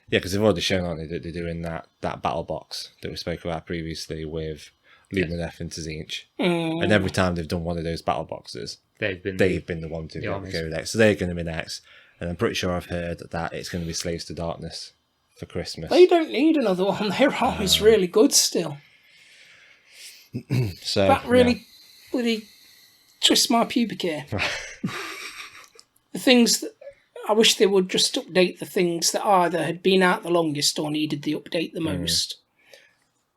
Because they've already shown, aren't they, that they're doing that battle box that we spoke about previously with Lumineth and Tzinch. And every time they've done one of those battle boxes, they've been the one to go next. So they're going to be next. And I'm pretty sure I've heard that it's going to be Slaves to Darkness for Christmas. They don't need another one. Their army's really good still. So that really twists my pubic hair. The things that I wish they would just update the things that either had been out the longest or needed the update the most.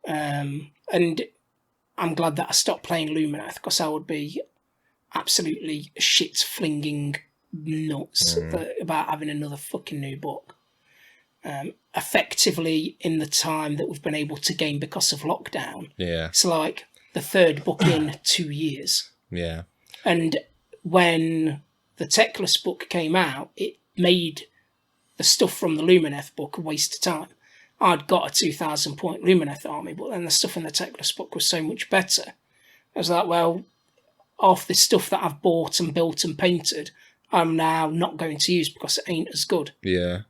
And I'm glad that I stopped playing Lumineth, because I would be absolutely shit-flinging nuts about having another fucking new book. Effectively, in the time that we've been able to game because of lockdown, it's like the third book in 2 years. Yeah. And when the Teclis book came out, it made the stuff from the Lumineth book a waste of time. I'd got a 2,000 point Lumineth army, but then the stuff in the Teclis book was so much better. I was like, well, half the stuff that I've bought and built and painted, I'm now not going to use because it ain't as good. Yeah.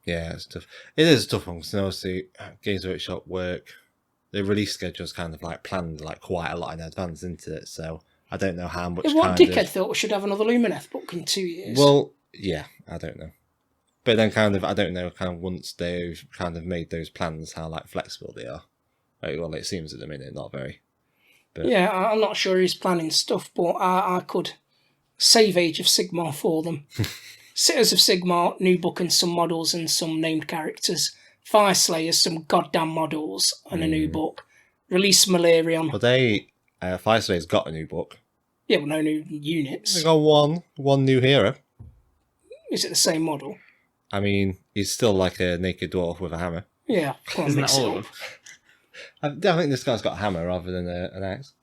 Yeah, it's tough. It is a tough one because obviously Games Workshop work, the release schedule's kind of like planned like quite a lot in advance into it, so I don't know how much. What dickhead thought we should have another Lumineth book in 2 years? Well, yeah, I don't know. But then kind of, I don't know, kind of once they've kind of made those plans, how like flexible they are. Like, well, it seems at the minute not very. But... yeah, I'm not sure he's planning stuff, but I could save Age of Sigmar for them. Sitters of Sigmar, new book and some models and some named characters. Fire Slayers, some goddamn models and a new book. Release Malarion. Well, Fire Slayer's got a new book. Yeah, well, no new units. They got one new hero. Is it the same model? I mean, he's still like a naked dwarf with a hammer. Yeah, Isn't that all of I think this guy's got a hammer rather than an axe.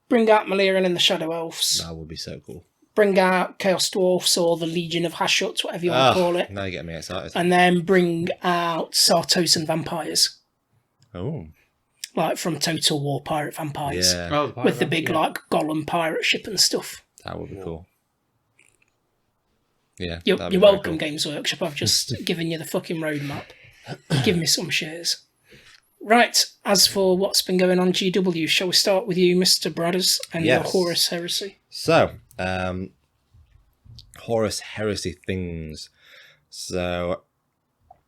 Bring out Malarion and the Shadow Elves. That would be so cool. Bring out Chaos Dwarfs or the Legion of Hashut, whatever you want to call it. Now you're getting me excited. And then bring out Sartos and Vampires. Oh. Like from Total War Pirate Vampires. Yeah. Oh, with the big like Gollum pirate ship and stuff. That would be cool. Yeah. You're welcome, cool. Games Workshop. I've just given you the fucking roadmap. Give me some shares. Right, as for what's been going on GW, shall we start with you, Mr. Bradders, and your Horus Heresy? So, Horus Heresy things. So,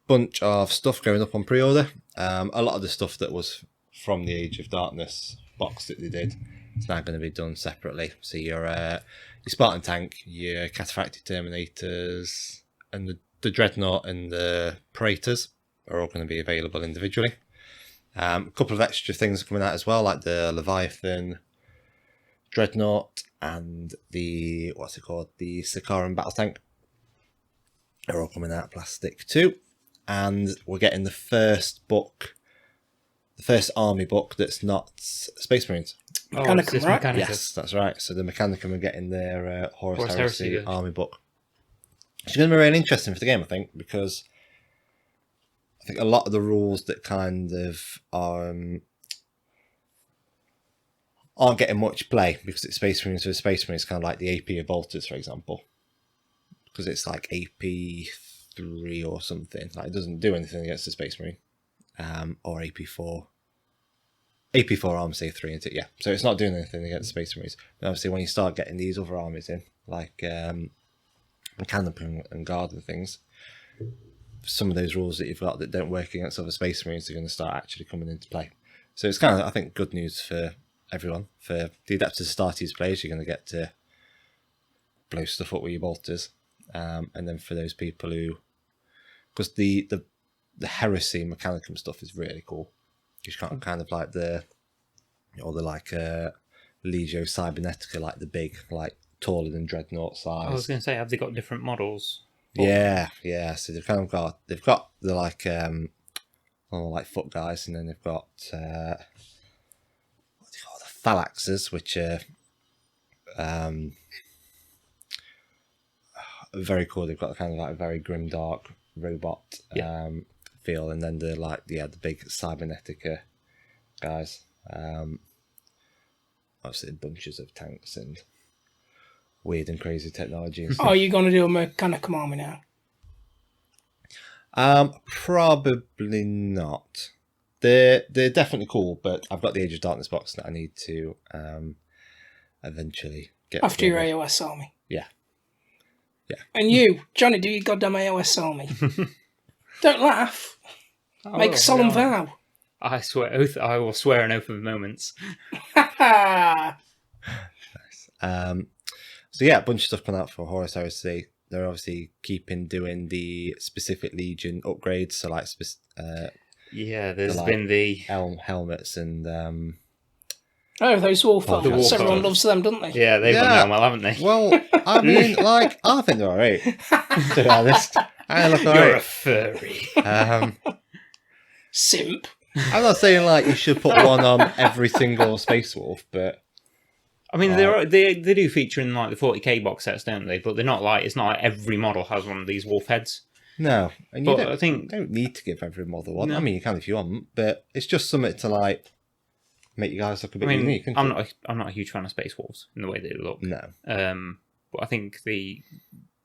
bunch of stuff going up on pre-order. A lot of the stuff that was from the Age of Darkness box that they did is now going to be done separately. So your Spartan tank, your Cataphractic Terminators, and the Dreadnought and the Praetors are all going to be available individually. A couple of extra things coming out as well, like the Leviathan Dreadnought and the, the Sakaran Battle Tank. They're all coming out plastic too. And we're getting the first book, the first army book that's not Space Marines. Mechanicum, right? Mechanicum. Yes, that's right. So the Mechanicum are getting their Horus Heresy army book. It's going to be really interesting for the game, I think, because I think a lot of the rules that kind of aren't getting much play because it's Space Marines for Space Marines, kind of like the AP of Bolters, for example, because it's like AP 3 or something. Like it doesn't do anything against the Space Marine, or AP4. AP4 arms say 3 into it, yeah. So it's not doing anything against Space Marines. And obviously, when you start getting these other armies in, like Mechanicum and Guard and things, some of those rules that you've got that don't work against other Space Marines are going to start actually coming into play. So it's kind of, I think, good news for everyone. For the Adeptus Astartes players, you're going to get to blow stuff up with your bolters. And then for those people who... Because the Heresy Mechanicum stuff is really cool. You can't kind of like Legio Cybernetica, like the big, like taller than Dreadnought size. I was going to say, have they got different models? Yeah. So they've got the like foot guys, and then they've got what do you call the phalanxes, which are very cool. They've got kind of like a very grim dark robot feel, and then the big Cybernetica guys. Obviously bunches of tanks and weird and crazy technology and stuff. Are you going to do a Mechanicum army now? Probably not. They're definitely cool, but I've got the Age of Darkness box that I need to eventually get after your AOS army. Yeah. And you, Johnny, do your goddamn AOS army. Don't laugh. Make a solemn vow. I swear oath. I will swear an oath of moments. Nice. So yeah, a bunch of stuff coming out for Horus Heresy. They're obviously doing the specific Legion upgrades. So like, there's been the helmets and Oh, those wolf Oh, helmets. wolf Everyone helmets. loves them, don't they? Yeah, they've Yeah. gone down well, haven't they? Well, I mean, like, I think they're alright. To be honest, I look You're a alright. furry. Simp. I'm not saying like you should put one on every single Space Wolf, but I mean, they do feature in like the 40k box sets, don't they? But they're not like it's not like every model has one of these wolf heads. no. And you But I think don't need to give every model one. No. I mean, you can if you want, but it's just something to like make you guys look a I bit mean, unique. isn't I'm it? not a huge fan of Space Wolves in the way they look. No. But I think the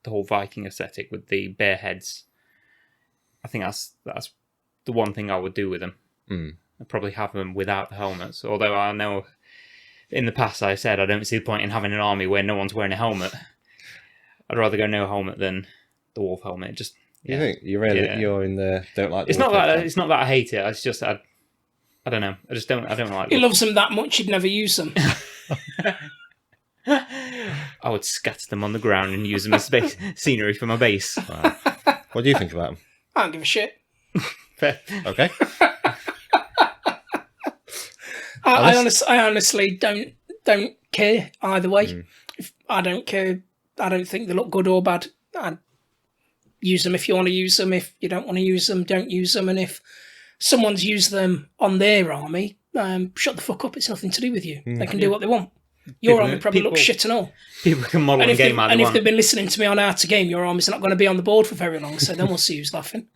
whole Viking aesthetic with the bare heads, I think that's the one thing I would do with them. I'd probably have them without the helmets. Although I know in the past I said I don't see the point in having an army where no one's wearing a helmet. I'd rather go no helmet than the wolf helmet. Just You think you're you're in the don't like? The it's not wolf that head it's not that I hate it. It's just I don't know. I don't like. He loves them that much he'd never use them. I would scatter them on the ground and use them as space scenery for my base. Wow. What do you think about them? I don't give a shit. Okay. I honestly don't care either way. If I don't care, I don't think they look good or bad. I'd use them if you want to use them. If you don't want to use them, don't use them. And if someone's used them on their army, shut the fuck up. It's nothing to do with you. They can do what they want. Your army probably looks shit and all. People can model a game how they and if want. they've been listening to me on How to Game, your army's not going to be on the board for very long. So then we'll see who's laughing.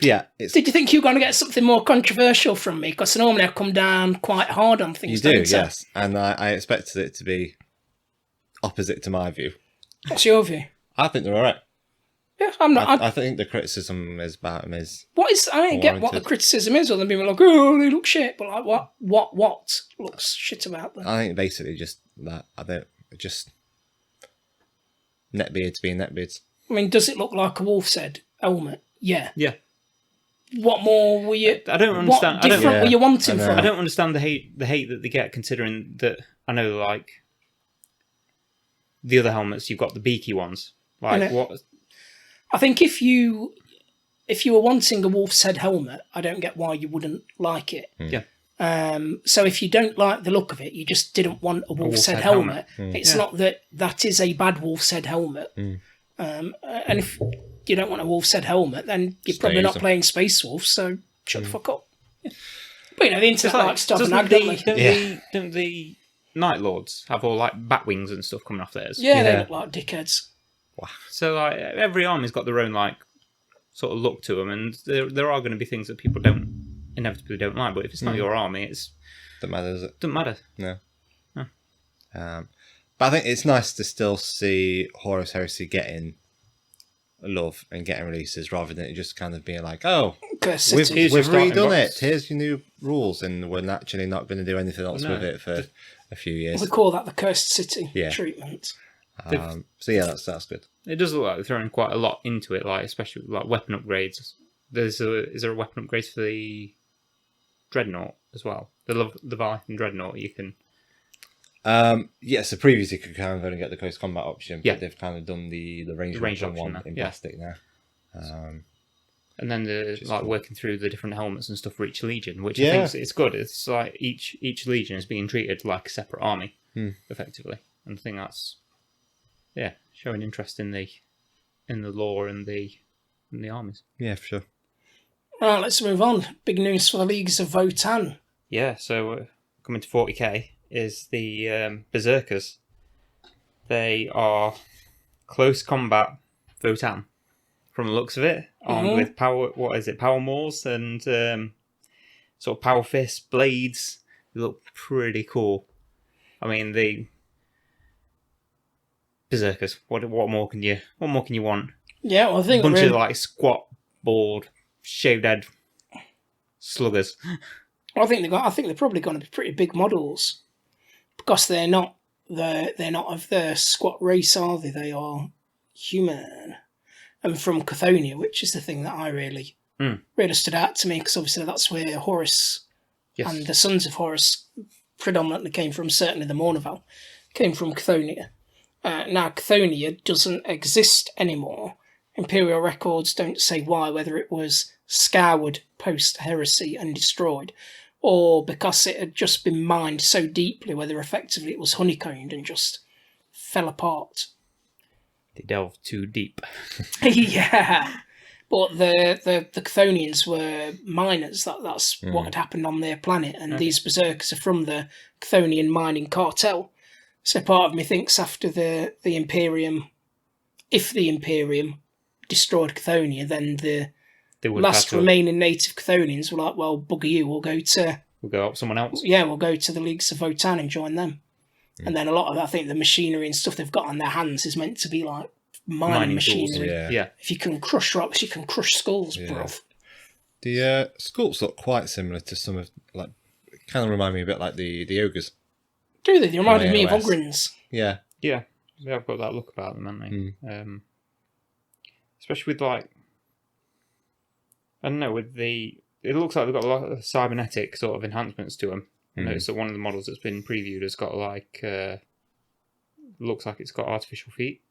Yeah. It's, Did you think you were going to get something more controversial from me? Because normally I come down quite hard on things. you do, don't I? yes. And I expected it to be opposite to my view. What's your view? I think they're alright. Yeah, I'm not. I think the criticism is about them is What is? I don't get what the warranted. criticism is. Or them being like, oh, they look shit. But like, what looks shit about them? I think basically just that I don't just neckbeards being neckbeards. I mean, does it look like a wolf's head helmet? Yeah. Yeah. What more were you? I don't understand. What different were you wanting I from I it? don't understand the hate that they get, considering that I know like the other helmets you've got the beaky ones. Like I know. what? I think if you were wanting a wolf's head helmet, I don't get why you wouldn't like it. Yeah. So if you don't like the look of it, you just didn't want a wolf's head helmet. It's not that is a bad wolf's head helmet. And if you don't want a wolf's head helmet, then you're probably not playing Space Wolf, so shut the fuck up. Yeah. But the internet likes to have an ag, don't they? Don't the Night Lords have all like bat wings and stuff coming off theirs? Yeah, they look like dickheads. So like every army's got their own like sort of look to them, and there are going to be things that people inevitably don't like. But if it's not your army, it Doesn't matter, does it? doesn't matter. No. No. But I think it's nice to still see Horus Heresy getting love and getting releases rather than it just kind of being like, oh, Curse we've City. Here's your starting redone box. it. Here's your new rules, and we're actually not going to do anything else No. with it for a few years. We call that the Cursed City Yeah. treatment. So yeah, that's good. It does look like they're throwing quite a lot into it, like especially with, like weapon upgrades. Is there a weapon upgrade for the Dreadnought as well? The Leviathan Dreadnought you can. So previously you could kind of only get the close combat option, but Yeah. they've kind of done the range range option option one now, in yeah. plastic now. And then the is like cool. working through the different helmets and stuff for each legion, which Yeah. I think it's good. It's like each legion is being treated like a separate army, effectively. And I think that's showing interest in the lore and the armies. Yeah, for sure. Right, let's move on. Big news for the Leagues of Votan. Yeah, so coming to 40k is the Beserkers. They are close combat Votan, from the looks of it, armed with power. What is it? Power maws and sort of power fists, blades. They look pretty cool. I mean, the Beserkers. What more can you want? Yeah, well, I think Bunch really, of like squat, board, shaved head sluggers. I think they're probably going to be pretty big models because they're not of the squat race, are they? They are human and from Chthonian, which is the thing that I really stood out to me because obviously that's where Horus and the sons of Horus predominantly came from. Certainly the Mournival came from Chthonian. Now Chthonian doesn't exist anymore. Imperial records don't say why, whether it was scoured post-Heresy and destroyed, or because it had just been mined so deeply, whether effectively it was honeycombed and just fell apart. They delved too deep. Yeah. But the Chthonians were miners. That's what had happened on their planet, and these berserkers are from the Chthonian mining cartel. So part of me thinks after the Imperium, if the Imperium destroyed Chthоnia, then the last remaining native Chthonians were like, well, bugger you, we'll go help someone else. Yeah, we'll go to the Leagues of Votan and join them. And then a lot of, I think, the machinery and stuff they've got on their hands is meant to be like mining machinery. Tools, yeah. If you can crush rocks, you can crush skulls, bruv. The sculpts look quite similar to some of, like, kind of remind me a bit like the ogres. Do they? They reminded me of Ogrins. Yeah. Yeah, I've got that look about them, haven't they? Especially with, like, I don't know, it looks like they've got a lot of cybernetic sort of enhancements to them. I noticed that one of the models that's been previewed has got, like, looks like it's got artificial feet.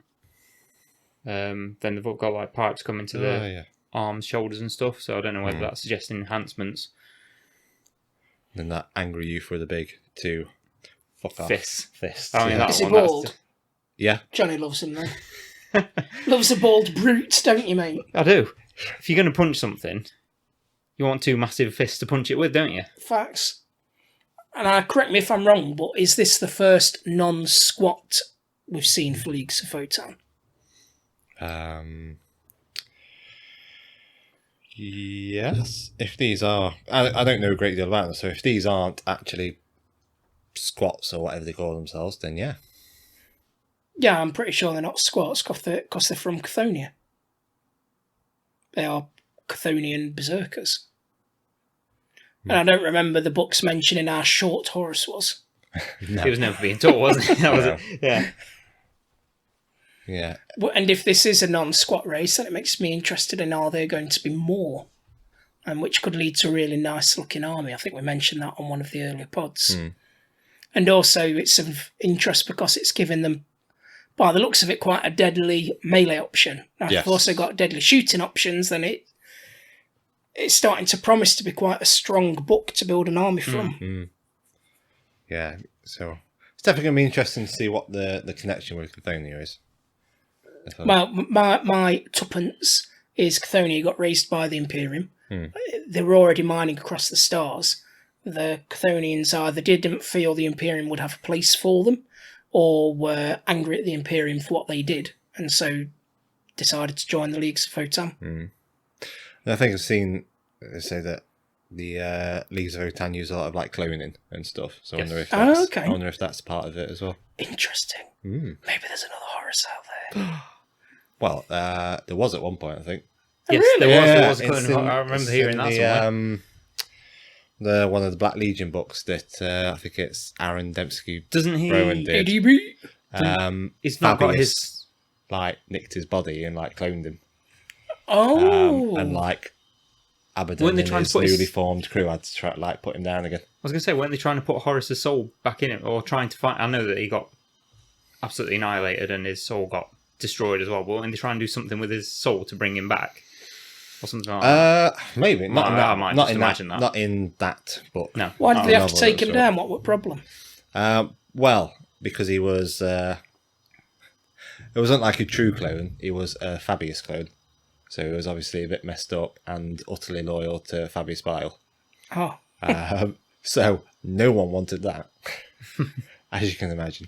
Then they've got, like, pipes coming to the arms, shoulders and stuff, so I don't know whether that's suggesting enhancements. Then that angry youth with a big two. Fuck off. Fist. I mean, that Is he one, bald? Yeah. Johnny loves him, though. Loves a bald brute, don't you, mate? I do. If you're going to punch something, you want two massive fists to punch it with, don't you? Facts. And correct me if I'm wrong, but is this the first non-squat we've seen for Leagues of Votan? Yes. If these are... I don't know a great deal about them, so if these aren't actually squats or whatever they call themselves, then yeah. Yeah, I'm pretty sure they're not squats because they're from Chthоnia. They are Chthonian berserkers. And I don't remember the books mentioning how short Horus was. No. He was never being taught, wasn't he? That was it. Yeah. Yeah. And if this is a non-squat race, then it makes me interested in are there going to be more? And which could lead to a really nice looking army. I think we mentioned that on one of the earlier pods. And also it's of interest because it's given them, by the looks of it, quite a deadly melee option. Now, if they've also got deadly shooting options, then it's starting to promise to be quite a strong book to build an army from. Yeah, so it's definitely going to be interesting to see what the connection with Chthоnia is. Well, my tuppence is Chthоnia got raised by the Imperium. They were already mining across the stars. The Chthonians either didn't feel the Imperium would have a place for them, or were angry at the Imperium for what they did, and so decided to join the Leagues of Votan. And I think I've seen say that the Leagues of Votan use a lot of like cloning and stuff. So I wonder if that's part of it as well. Interesting. Maybe there's another Horus out there. Well, there was at one point, I think. Yes, really? There was a clone. I remember hearing that somewhere. The one of the Black Legion books that I think it's Aaron Dembski. Doesn't he? Rowan did. He's not got his like nicked his body and like cloned him. Oh, and like Abaddon and his newly formed crew had to try like put him down again. I was going to say, weren't they trying to put Horus's soul back in it, or trying to find? I know that he got absolutely annihilated and his soul got destroyed as well. But weren't they trying to do something with his soul to bring him back? Or something like that. Maybe not. I might just imagine that. Not in that book. No. Why did they have to take him down? What problem? Well, because he was. It wasn't like a true clone. He was a Fabius clone, so he was obviously a bit messed up and utterly loyal to Fabius Bile. Oh. So no one wanted that, as you can imagine.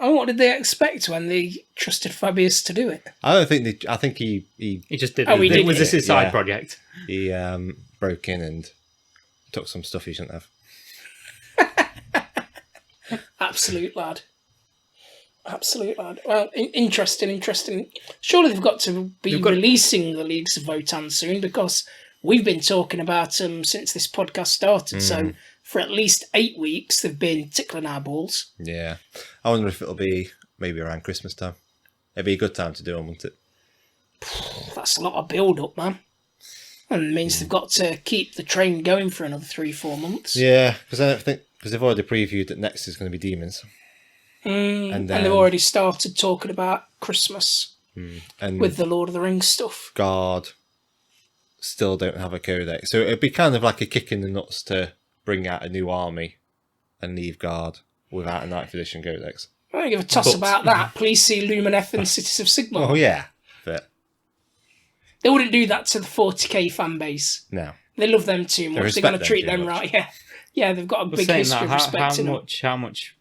Oh, what did they expect when they trusted Fabius to do it? I don't think I think he just did. It was this his side project? He broke in and took some stuff he shouldn't have. Absolute lad. Well, interesting. Surely they've got to be releasing the Leagues of Votan soon, because we've been talking about them since this podcast started. So for at least 8 weeks, they've been tickling our balls. Yeah. I wonder if it'll be maybe around Christmas time. It'd be a good time to do them, wouldn't it? That's a lot of build-up, man. And it means they've got to keep the train going for another 3-4 months. Yeah, because they've already previewed that next is going to be demons. And they've already started talking about Christmas And with the Lord of the Rings stuff. Guard still don't have a codex. So it'd be kind of like a kick in the nuts to bring out a new army and leave Guard without a 9th edition codex. I don't give a toss about that. Please see Lumineth and Cities of Sigmar. Oh, yeah. But They wouldn't do that to the 40k fan base. no. They love them too much. They're going to treat them right. Yeah, yeah. They've got a big history of respecting them. How much?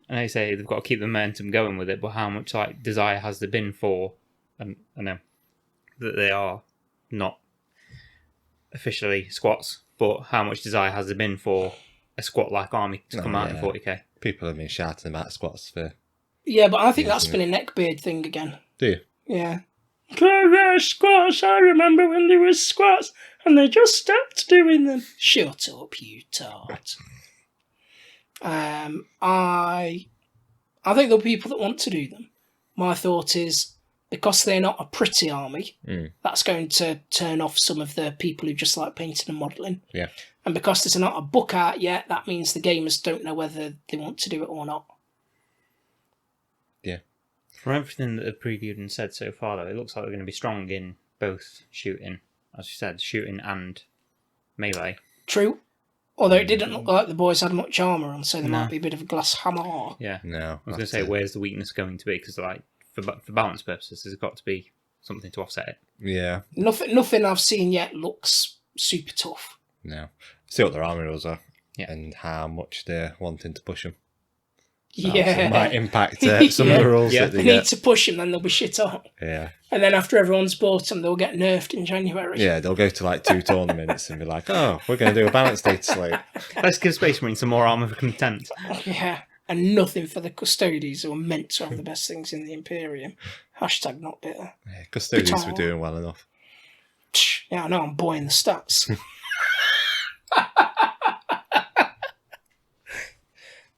I know you say they've got to keep the momentum going with it, but how much like desire has there been for? And I know that they are not officially squats, but how much desire has there been for a squat-like army to come out in 40k? People have been shouting about squats for... Yeah, but I think that's been a neckbeard thing again. Do you? Yeah. Squats, I remember when there was squats, and they just stopped doing them. Shut up, you tart. I think there'll be people that want to do them. My thought is, because they're not a pretty army, that's going to turn off some of the people who just like painting and modelling. Yeah. And because there's not a book out yet, that means the gamers don't know whether they want to do it or not. Yeah. From everything that they've previewed and said so far, though, it looks like they're going to be strong in both shooting, as you said, shooting and melee. True. Although it didn't look like the boys had much armour on, so there might be a bit of a glass hammer. Yeah. No. I was going to say, where's the weakness going to be? Because, like, for balance purposes, there's got to be something to offset it. Yeah. Nothing I've seen yet looks super tough. No. See what their army rules are. Yeah. And how much they're wanting to push them. Yeah. It might impact some of the rules that They they need to push them, then they'll be shit on. Yeah. And then after everyone's bought them, they'll get nerfed in January. Yeah, they'll go to like 2 tournaments and be like, oh, we're going to do a balanced data slate. Let's give Space Marine some more armour for content. Yeah. And nothing for the Custodies, who are meant to have the best things in the Imperium. Hashtag not bitter. Yeah, Custodians were doing well enough. Yeah, I know, I'm boying the stats.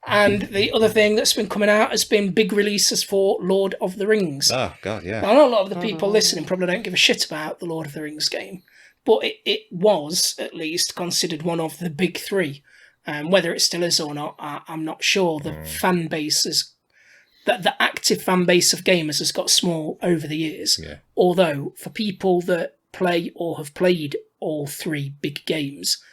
And the other thing that's been coming out has been big releases for Lord of the Rings. Oh, God, yeah. Now, I know a lot of the people listening probably don't give a shit about the Lord of the Rings game, but it was, at least, considered one of the big 3. Whether it still is or not, I'm not sure. The fan base is... The active fan base of gamers has got small over the years. Yeah. Although, for people that play or have played all 3 big games,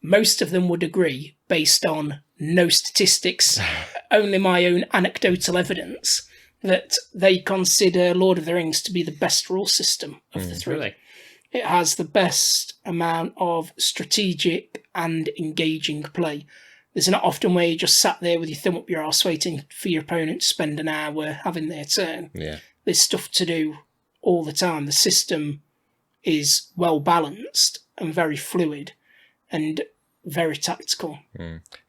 most of them would agree, based on no statistics, only my own anecdotal evidence, that they consider Lord of the Rings to be the best rule system of the 3. Really? It has the best amount of strategic and engaging play. There's not often where you just sat there with your thumb up your arse waiting for your opponent to spend an hour having their turn. Yeah. There's stuff to do all the time. The system is well balanced and very fluid and very tactical.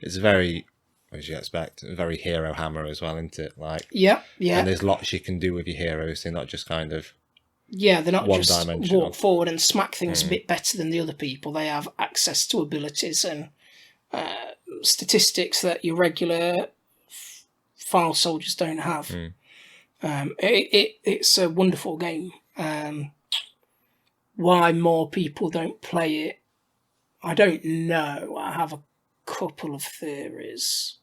It's very, as you expect, a very hero hammer as well, isn't it? Like, yeah. And there's lots you can do with your heroes. They're not just kind of... Yeah, they're not just one-dimensional. walk forward and smack things a bit better than the other people. They have access to abilities and statistics that your regular file soldiers don't have. It's a wonderful game. Why more people don't play it, I don't know. I have a couple of theories.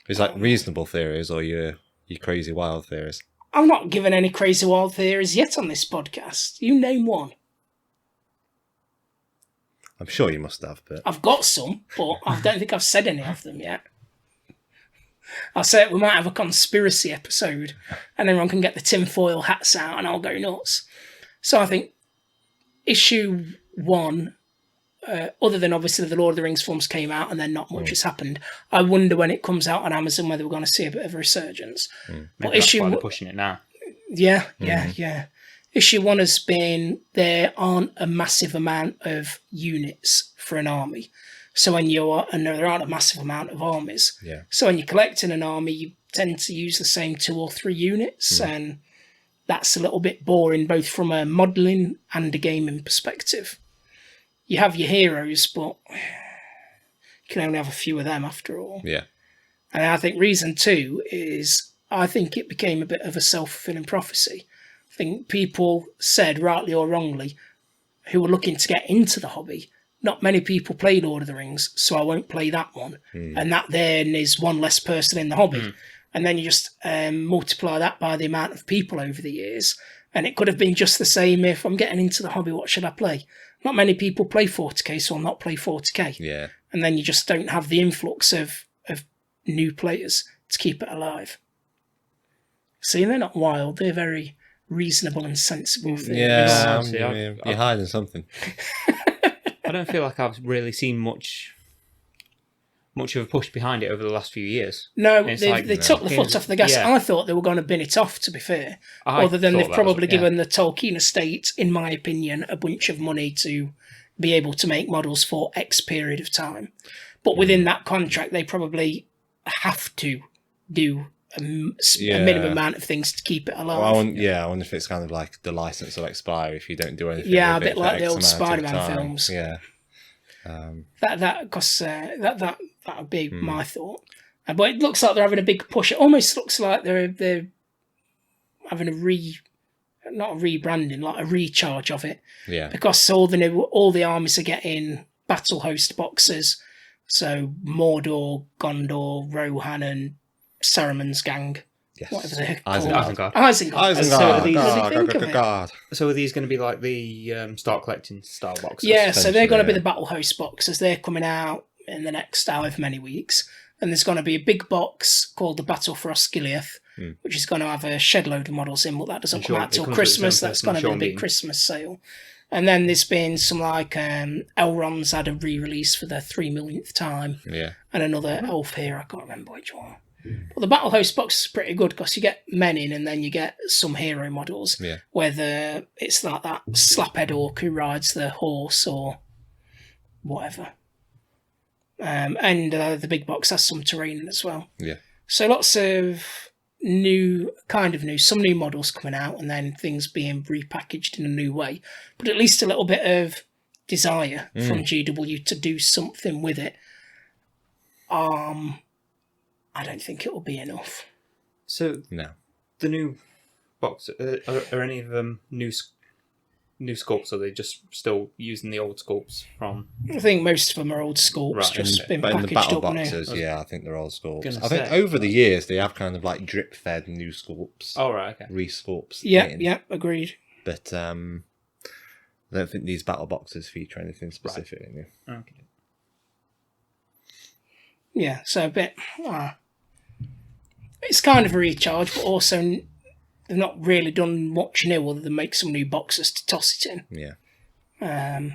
It's like reasonable theories or your crazy wild theories. I'm not giving any crazy wild theories yet on this podcast. You name one. I'm sure you must have, but... I've got some, but I don't think I've said any of them yet. I'll say we might have a conspiracy episode and everyone can get the tinfoil hats out and I'll go nuts. So I think issue 1, other than obviously the Lord of the Rings films came out and then not much has happened, I wonder when it comes out on Amazon whether we're going to see a bit of a resurgence. But issue why they're pushing it now. Yeah. Issue 1 has been there aren't a massive amount of units for an army. So when there aren't a massive amount of armies. Yeah. So when you're collecting an army, you tend to use the same 2 or 3 units, and that's a little bit boring, both from a modelling and a gaming perspective. You have your heroes, but you can only have a few of them after all. Yeah. And I think reason 2 is I think it became a bit of a self-fulfilling prophecy. I think people said, rightly or wrongly, who were looking to get into the hobby, not many people play Lord of the Rings, so I won't play that one. And that then is one less person in the hobby. and then you just multiply that by the amount of people over the years, and it could have been just the same if I'm getting into the hobby, what should I play? Not many people play 40k, so I'll not play 40k. Yeah. And then you just don't have the influx of new players to keep it alive. See, they're not wild, they're very reasonable and sensible things. Yeah, See, you're hiding something. I don't feel like I've really seen much of a push behind it over the last few years. No, It's they like- took the foot off the gas. Yeah. I thought they were going to bin it off, to be fair. I Other than thought they've that probably was- yeah. given the Tolkien estate, in my opinion, a bunch of money to be able to make models for X period of time. But within that contract, they probably have to do a minimum amount of things to keep it alive. Well, I wonder if it's kind of like the license will expire if you don't do anything. Yeah, with a bit it for like the X old amount of Spider-Man time. films. Yeah. That would be my thought. But it looks like they're having a big push. It almost looks like they're having not a rebranding, like a recharge of it. Yeah. Because all the armies are getting battle host boxes. So Mordor, Gondor, Rohan, and Saruman's gang. Yes. Whatever they're called. Isengard. Isengard. So these- God. So are these going to be like the start collecting style boxes? Yeah, so they're going to be yeah. the battle host boxes. They're coming out in the next however many weeks. And there's going to be a big box called the Battle for Osgiliath, which is going to have a shed load of models in, but that doesn't come out till Christmas. That's going to be a big Christmas sale. And then there's been some like Elrond's had a re-release for the 3 millionth time. Yeah. And another elf here, I can't remember which one. But the Battle Host box is pretty good because you get men in and then you get some hero models. Yeah. Whether it's like that slaphead orc who rides the horse or whatever. And the big box has some terrain as well. Yeah. So lots of some new models coming out and then things being repackaged in a new way. But at least a little bit of desire from GW to do something with it. I don't think it will be enough. So No. the new box, are any of them new sculpts? Or are they just still using the old sculpts from? I think most of them are old sculpts, Right, just been But in the packaged battle up new. boxes, I think they're all sculpts. Gonna I think say. over the years they have kind of like drip fed new sculpts, Oh right, okay. re-sculpts. in. Yeah, agreed. But I don't think these battle boxes feature anything specific. Right. Okay. Yeah, so a bit. It's kind of a recharge, but also they've not really done much new other than make some new boxes to toss it in. Yeah.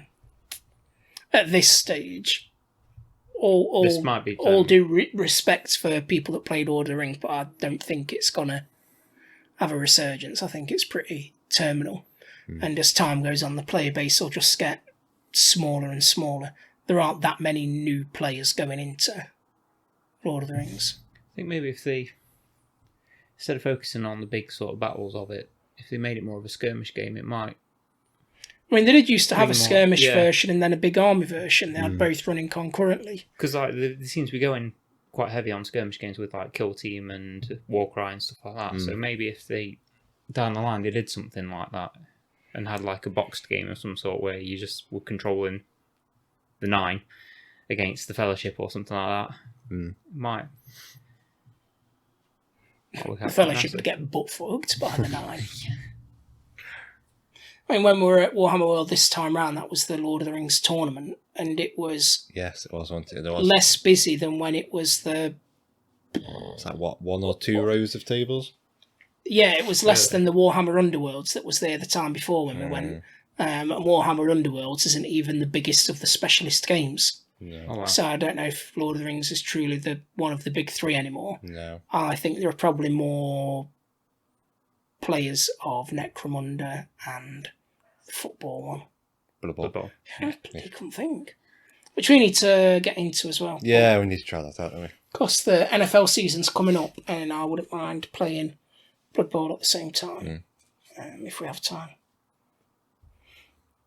At this stage, all This might be all due respect for people that played Lord of the Rings, but I don't think it's gonna have a resurgence. I think it's pretty terminal, and as time goes on, the player base will just get smaller and smaller. There aren't that many new players going into Lord of the Rings. I think maybe if they, instead of focusing on the big sort of battles of it, if they made it more of a skirmish game, it might. I mean, they did used to have a Bring more- skirmish yeah. version and then a big army version. They had both running concurrently. Because like they seem to be going quite heavy on skirmish games with like Kill Team and Warcry and stuff like that. So maybe if they down the line they did something like that and had like a boxed game of some sort where you just were controlling the 9 against the Fellowship or something like that, might. The Fellowship would get butt fucked by the 9. I mean, when we were at Warhammer World this time round, that was the Lord of the Rings tournament, and it was Yes, it was. There was less busy than when it was the. It's like what, 1 or 2 rows of tables? Yeah, it was less than the Warhammer Underworlds that was there the time before when we went. And Warhammer Underworlds isn't even the biggest of the specialist games. No. Oh, wow. So I don't know if Lord of the Rings is truly one of the big 3 anymore. No. I think there are probably more players of Necromunda and the football one. Blood Bowl. I couldn't think. Which we need to get into as well. Yeah, we need to try that out, don't we? Of course, the NFL season's coming up, and I wouldn't mind playing Blood Bowl at the same time, if we have time.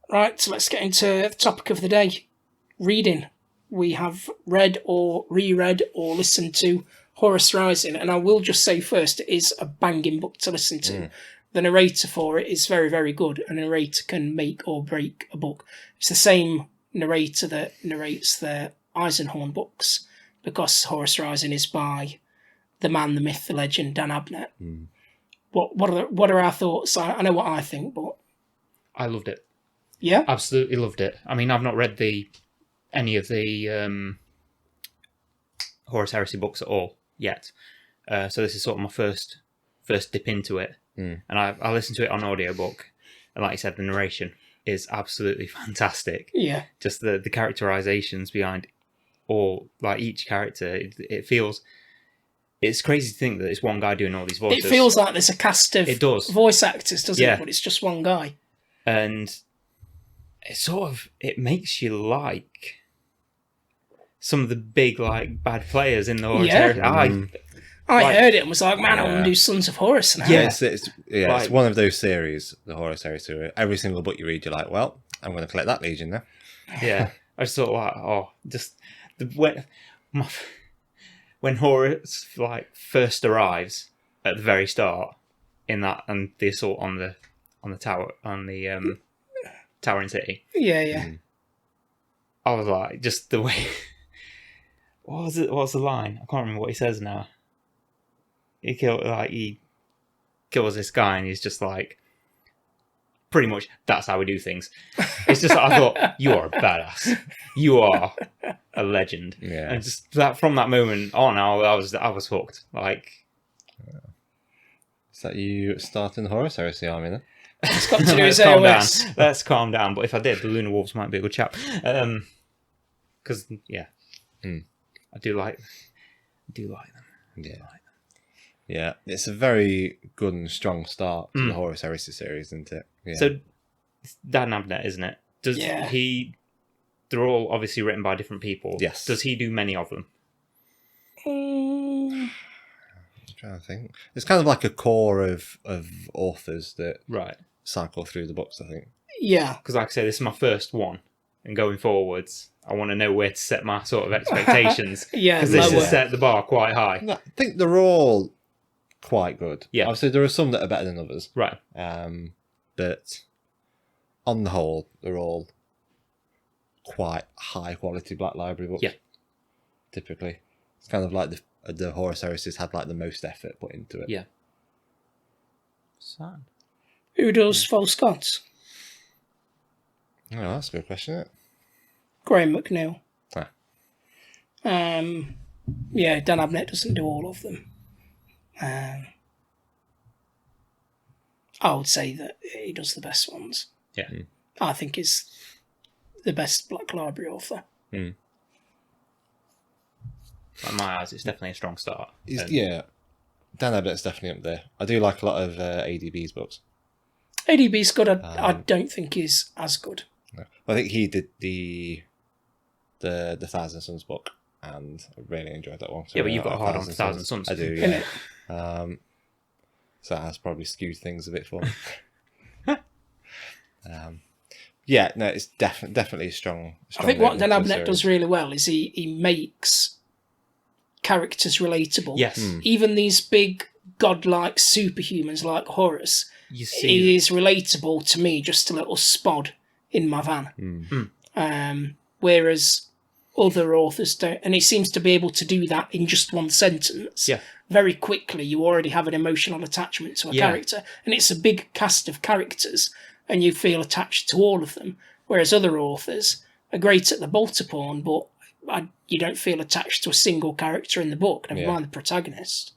Right, so let's get into the topic of the day. Reading. We have read or reread or listened to Horus Rising, and I will just say first, it is a banging book to listen to. The narrator for it is very, very good. A narrator can make or break a book. It's the same narrator that narrates the Eisenhorn books, because Horus Rising is by the man, the myth, the legend, Dan Abnett. What are our thoughts? I know what I think, but I loved it. yeah, Absolutely loved it. I mean, I've not read any of the Horus Heresy books at all yet, so this is sort of my first dip into it. And I listened to it on audiobook, and like you said, the narration is absolutely fantastic. yeah. Just the characterizations behind each character, it feels. It's crazy to think that it's one guy doing all these voices. It feels like there's a cast of voice actors, doesn't it? But it's just one guy. And it makes you like some of the big bad players in the Horus Heresy. I heard it and was like, man, I want to do Sons of Horus now. Yeah, it's one of those series, the Horus Heresy. Where every single book you read, you're like, well, I'm going to collect that Legion now. Yeah, I just thought, when Horus first arrives at the very start in that, and the assault on the tower Towering City. Yeah. I was like, just the way. What was it? What's the line? I can't remember what he says now. He kills this guy, and he's just like, pretty much, that's how we do things. It's just I thought, you are a badass. You are a legend. Yeah. And just that from that moment on, I was hooked. Is that you starting the Horus Heresy army then? It's got to do his calm AOS. down. Let's calm down. But if I did, the Lunar Wolves might be a good chap. Because I do like them. Yeah, it's a very good and strong start to the Horus Heresy series, isn't it? Yeah. So, Dan Abnett, isn't it? They're all obviously written by different people. Yes. Does he do many of them? I'm trying to think. It's kind of like a core of authors that cycle through the books, I think. Yeah. Because like I say, this is my first one. And going forwards, I want to know where to set my sort of expectations. Because this has set the bar quite high. No, I think they're all quite good. Yeah. Obviously, there are some that are better than others. Right. But on the whole, they're all quite high quality Black Library books. Yeah. Typically. It's kind of like the Horus Heresies had the most effort put into it. Yeah. Sad. Who does False Gods? Oh, that's a good question, isn't it? Graham McNeil. Ah. Dan Abnett doesn't do all of them. I would say that he does the best ones. Yeah. I think he's the best Black Library author. In my eyes, it's definitely a strong start. Dan Abnett's definitely up there. I do like a lot of ADB's books. ADB's good. I don't think he's as good. No. I think he did the Thousand Suns book, and I really enjoyed that one. So but you've got a hard on for Thousand Suns. I do, yeah. So that has probably skewed things a bit for me. It's definitely a strong. I think what Dan Abnett does really well is he makes characters relatable. Yes. Even these big godlike superhumans like Horus, he is relatable to me, just a little spod in my van. Whereas other authors don't, and he seems to be able to do that in just one sentence. Yeah. Very quickly, you already have an emotional attachment to a character, and it's a big cast of characters, and you feel attached to all of them. Whereas other authors are great at the bolter porn, but you don't feel attached to a single character in the book, never mind the protagonist.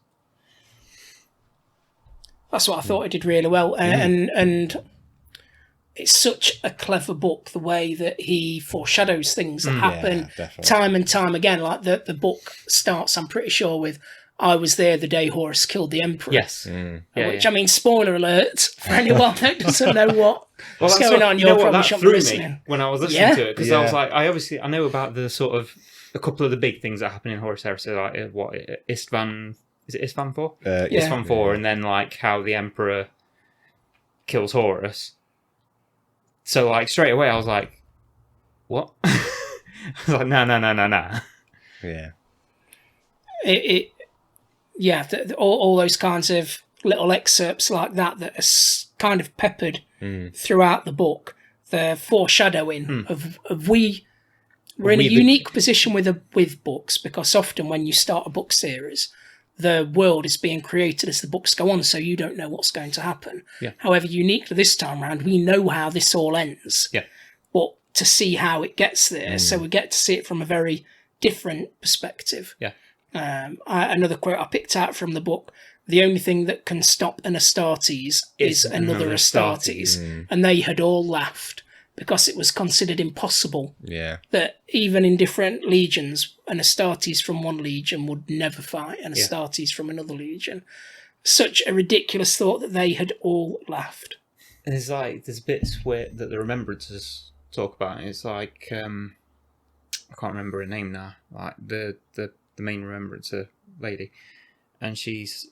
That's what I thought it did really well, and it's such a clever book, the way that he foreshadows things that happen time and time again. Like the book starts, I'm pretty sure, with "I was there the day Horus killed the Emperor." Yes. I mean, spoiler alert for anyone that doesn't know what's going on. You're probably shouldn't be listening. When I was listening to it, because I was like, I know about the sort of a couple of the big things that happen in Horus Heresy, like Istvan. Is it Istvan 4? Istvan 4, and then how the Emperor kills Horus. So straight away I was like, what? I was like, no. Yeah. All those kinds of little excerpts like that are kind of peppered throughout the book. The foreshadowing of we're in a unique position with books, because often when you start a book series, the world is being created as the books go on, so you don't know what's going to happen. Yeah. However, uniquely this time round, we know how this all ends. Yeah. But to see how it gets there, so we get to see it from a very different perspective. Yeah. Another quote I picked out from the book: "The only thing that can stop an Astartes is another Astartes," and they had all laughed because it was considered impossible that even in different legions, an Astartes from one legion would never fight an Astartes from another legion. Such a ridiculous thought that they had all laughed. And there's bits where that the remembrances talk about. It's like I can't remember her name now. Like the main remembrancer lady, and she's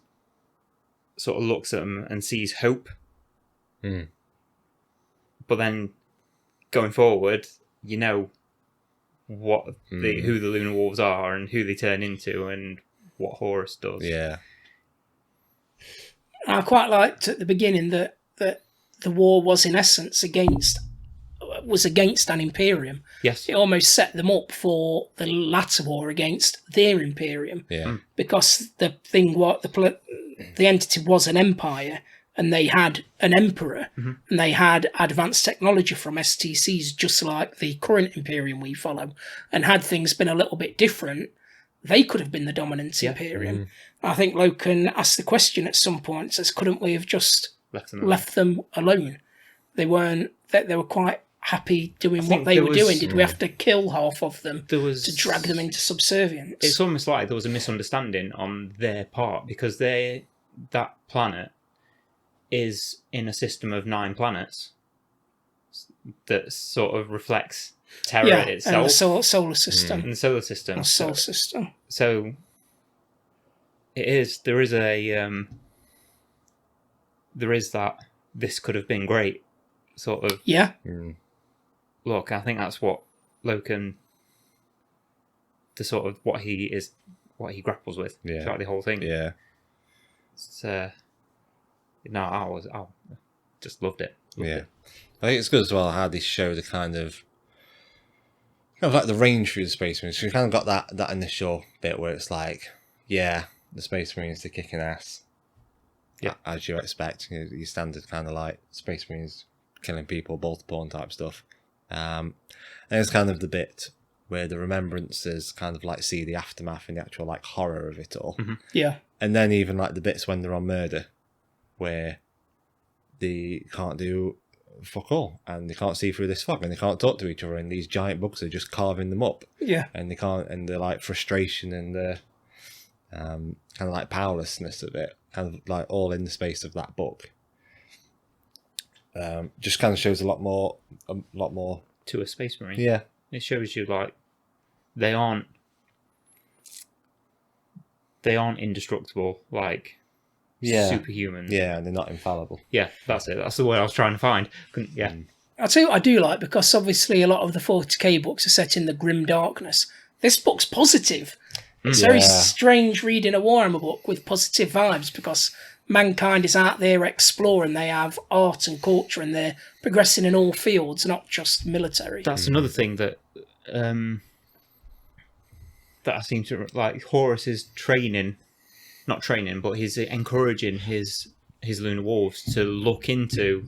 sort of looks at them and sees hope. But then going forward, you know what who the Lunar Wolves are and who they turn into and what Horus does. Yeah. I quite liked at the beginning that the war was in essence against an Imperium. Yes. It almost set them up for the latter war against their Imperium. Yeah. Because the thing, the entity was an empire, and they had an emperor, and they had advanced technology from STCs, just like the current Imperium we follow. And had things been a little bit different, they could have been the dominant Imperium. I think Loken asked the question at some point, says, couldn't we have just left them alone? They weren't. They were quite happy doing what they were doing. Did we have to kill half of them to drag them into subservience? It's almost like there was a misunderstanding on their part, because that planet is in a system of 9 planets that sort of reflects Terra itself. And the solar system. And the solar system. Solar system. So there is that this could have been great sort of look. I think that's what Loken, the sort of what he grapples with throughout the whole thing. Yeah. It's, I just loved it. I think it's good as well how they show the kind of like the range through the Space Marines. So you kind of got that initial bit where it's like, the Space Marines are kicking ass. Yeah, as you expect, your standard kind of like Space Marines killing people, bolt porn type stuff. And it's kind of the bit where the remembrances kind of like see the aftermath and the actual like horror of it all. Yeah. And then even like the bits when they're on murder, where they can't do fuck all, and they can't see through this fog, and they can't talk to each other, and these giant bugs are just carving them up. Yeah. And they can't, and the like frustration and the kind of like powerlessness of it, kind of like all in the space of that book. Just kind of shows a lot more to a Space Marine. Yeah. It shows you like they aren't indestructible, like superhumans. Yeah, and they're not infallible. Yeah, that's it. That's the word I was trying to find. I'll tell you what I do like, because obviously a lot of the 40k books are set in the grim darkness. This book's positive. It's very strange reading a Warhammer book with positive vibes, because mankind is out there exploring. They have art and culture, and they're progressing in all fields, not just military. That's another thing that I seem to like. Horus is not training, but he's encouraging his Lunar Wolves to look into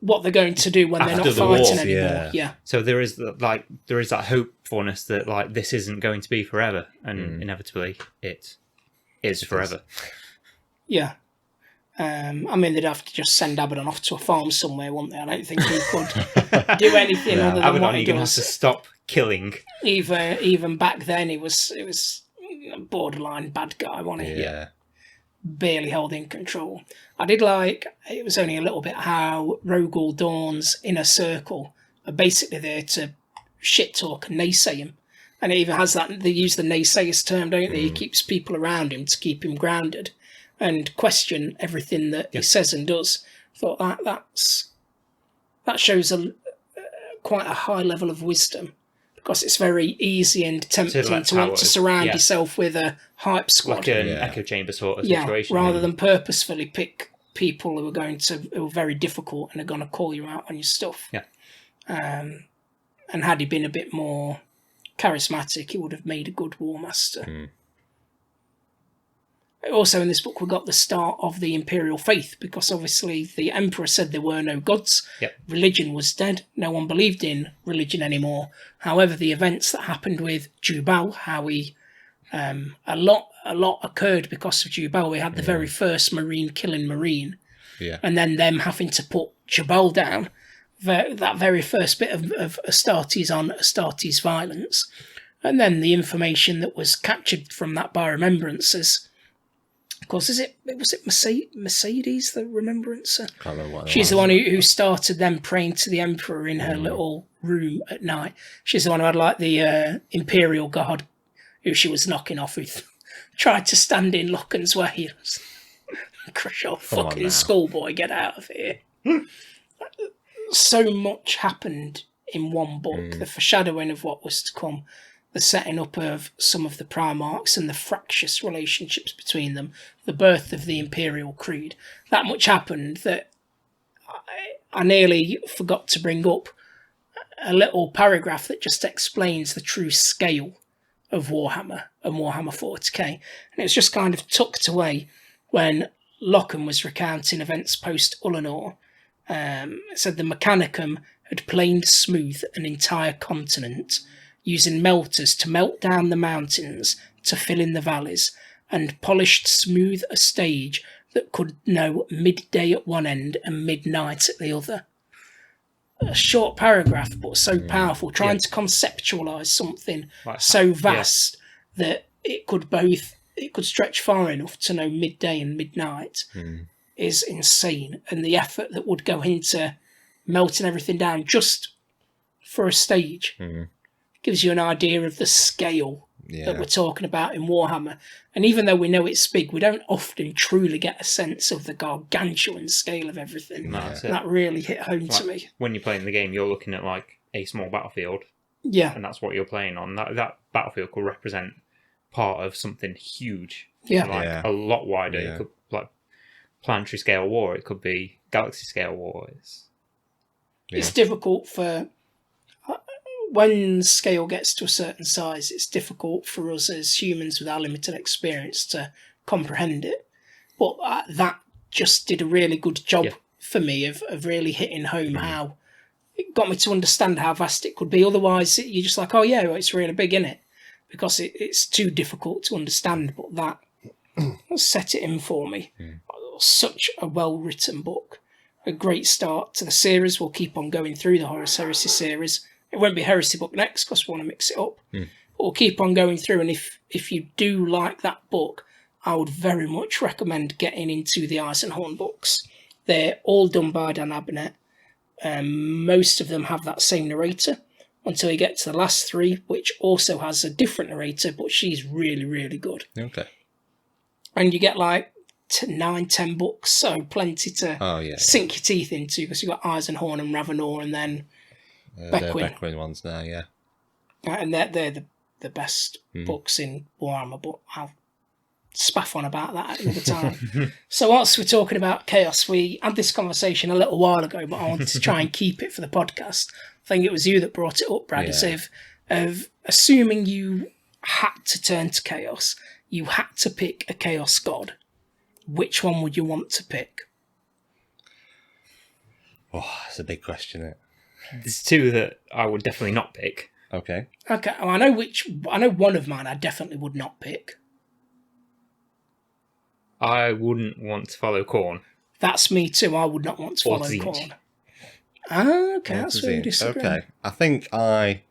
what they're going to do when they're not fighting anymore. Yeah. So there is that hopefulness that like this isn't going to be forever, and inevitably it is forever. Yeah. I mean, they'd have to just send Abaddon off to a farm somewhere, wouldn't they? I don't think he could do anything other than Abaddon, what he you're going to have does. to stop killing. Even back then, it was a borderline bad guy, wasn't he? Yeah. Barely held in control. I did like, it was only a little bit, how Rogol Dawn's inner circle are basically there to shit talk and naysay him. And it even has that, they use the naysayers term, don't they? He keeps people around him to keep him grounded and question everything that he says and does. Thought that shows quite a high level of wisdom, because it's very easy and tempting to want to surround yourself with a hype squad, like an echo chamber sort of situation, rather than purposefully pick people who are very difficult and are going to call you out on your stuff. And had he been a bit more charismatic, he would have made a good war master. Also in this book we got the start of the Imperial faith, because obviously the Emperor said there were no gods. Yep. Religion was dead. No one believed in religion anymore. However, the events that happened with Jubal, how we a lot occurred because of Jubal. We had the very first Marine killing Marine, and then them having to put Jubal down. That very first bit of Astartes on Astartes violence, and then the information that was captured from that by remembrances. Of course, was it Mercedes, the remembrancer? Can't remember what She's the one who started them praying to the Emperor in her little room at night. She's the one who had like the Imperial Guard who she was knocking off, who tried to stand in Locken's way. Crush your fucking schoolboy, get out of here. So much happened in one book. The foreshadowing of what was to come, the setting up of some of the Primarchs and the fractious relationships between them, the birth of the Imperial Creed. That much happened that I nearly forgot to bring up a little paragraph that just explains the true scale of Warhammer and Warhammer 40k. And it was just kind of tucked away when Locken was recounting events post-Ullanor. It said the Mechanicum had planed smooth an entire continent, using melters to melt down the mountains to fill in the valleys, and polished smooth a stage that could know midday at one end and midnight at the other. A short paragraph, but so powerful, trying to conceptualise something so vast that it could stretch far enough to know midday and midnight is insane. And the effort that would go into melting everything down just for a stage gives you an idea of the scale that we're talking about in Warhammer. And even though we know it's big, we don't often truly get a sense of the gargantuan scale of everything. That really hit home to me. When you're playing the game, you're looking at like a small battlefield. Yeah. And that's what you're playing on. That battlefield could represent part of something huge. Yeah. A lot wider. It could like planetary scale war. It could be galaxy scale war. It's difficult for... When scale gets to a certain size, it's difficult for us as humans with our limited experience to comprehend it. But that just did a really good job for me of really hitting home how it got me to understand how vast it could be. Otherwise, you're just like, oh yeah, well, it's really big, innit? Because it's too difficult to understand. But that set it in for me. Such a well-written book. A great start to the series. We'll keep on going through the Horus Heresy series. It won't be Heresy book next because we want to mix it up. But we'll keep on going through, and if you do like that book, I would very much recommend getting into the Eisenhorn books. They're all done by Dan Abnett. Most of them have that same narrator until you get to the last three, which also has a different narrator, but she's really, really good. Okay. And you get like 9-10 books, so plenty to sink your teeth into, because you've got Eisenhorn and Ravenor, and then they're Beckwin ones now, and they're the best books in Warhammer, but I'll spaff on about that at another time. So whilst we're talking about chaos, we had this conversation a little while ago, but I wanted to try and keep it for the podcast. I think it was you that brought it up, Brad, of assuming you had to turn to chaos, you had to pick a chaos god. Which one would you want to pick? Oh, that's a big question, isn't it? There's two that I would definitely not pick. Okay. Well, I know one of mine I definitely would not pick. I wouldn't want to follow Khorne. That's me too. I would not want to follow Khorne. Okay, that's where we disagree. Okay, I think I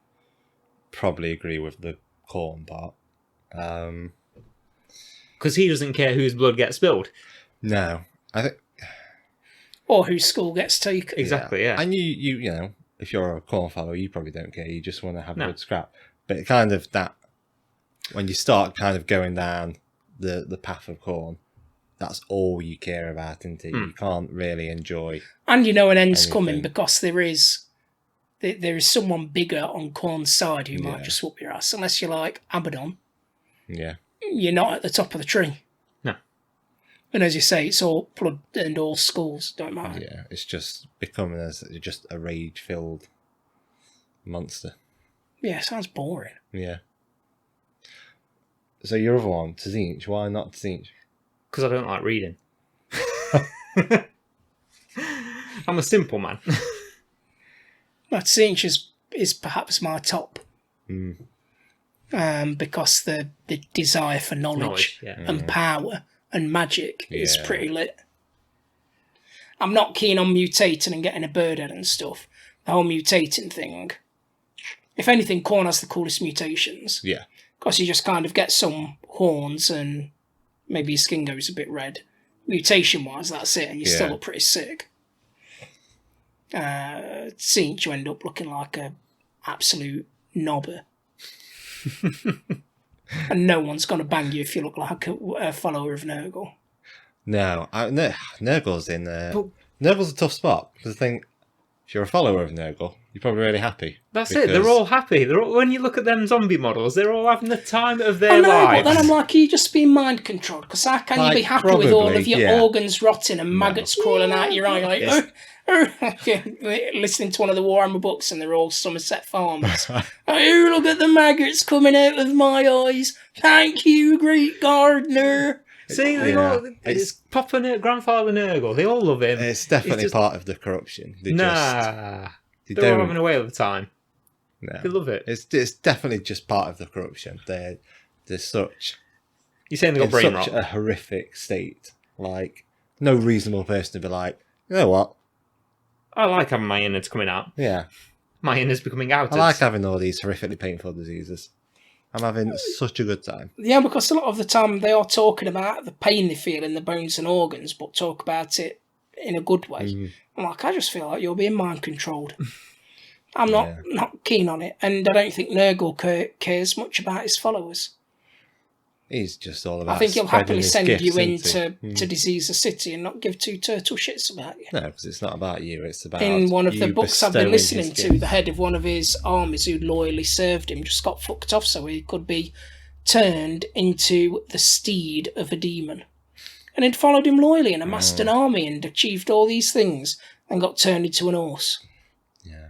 probably agree with the Khorne part. Because he doesn't care whose blood gets spilled. No, I think... Or whose skull gets taken. Exactly, yeah. And you know, if you're a Khorne follower, you probably don't care. You just want to have a good scrap. But it kind of that, when you start kind of going down the path of Khorne, that's all you care about, isn't it? You can't really enjoy. And you know an end's coming, because there is someone bigger on Khorne's side who might just whoop your ass. Unless you're like Abaddon. Yeah. You're not at the top of the tree. No. And as you say, it's all blood and all skulls, don't matter. Yeah, it's just becoming just a rage-filled monster. Yeah, sounds boring. Yeah. So your other one, Tzeentch, why not Tzeentch? Because I don't like reading. I'm a simple man. That Tzeentch is perhaps my top. Because the desire for knowledge and power and magic is pretty lit. I'm not keen on mutating and getting a bird head and stuff. The whole mutating thing. If anything, Khorne has the coolest mutations. Yeah. Because you just kind of get some horns and maybe your skin goes a bit red. Mutation-wise, that's it, and you still look pretty sick. Tzeentch, you end up looking like a absolute knobber. And no one's going to bang you if you look like a follower of Nurgle. No, Nurgle's in there. Nurgle's a tough spot, because I think if you're a follower of Nurgle, you're probably really happy. That's it. They're all happy. When you look at them zombie models, they're all having the time of their lives. But then I'm like, you just being mind controlled, because how can you be happy with all of your organs rotting and maggots crawling out your eye? Like, listening to one of the Warhammer books, and they're all Somerset farmers. Oh, look at the maggots coming out of my eyes. Thank you, great gardener. See, it's Papa Grandfather Nurgle. They all love him. It's definitely part of the corruption. They're all having a whale of the time. No, they love it. It's definitely just part of the corruption. They're such. You're saying they got brain rot? Such a horrific state. Like, no reasonable person to be like, you know what? I like having my innards coming out. Yeah. My innards becoming outwards. I like having all these horrifically painful diseases. I'm having such a good time. Yeah, because a lot of the time they are talking about the pain they feel in the bones and organs, but talk about it in a good way. I'm like, I just feel like you're being mind controlled. I'm not keen on it, and I don't think Nurgle cares much about his followers. He's just all about. I think he'll happily send you in to disease a city and not give two turtle shits about you. No, because it's not about you. It's about in one of the books I've been listening to. The head of one of his armies who loyally served him just got fucked off, so he could be turned into the steed of a demon. And he'd followed him loyally and amassed an army and achieved all these things and got turned into an horse. Yeah.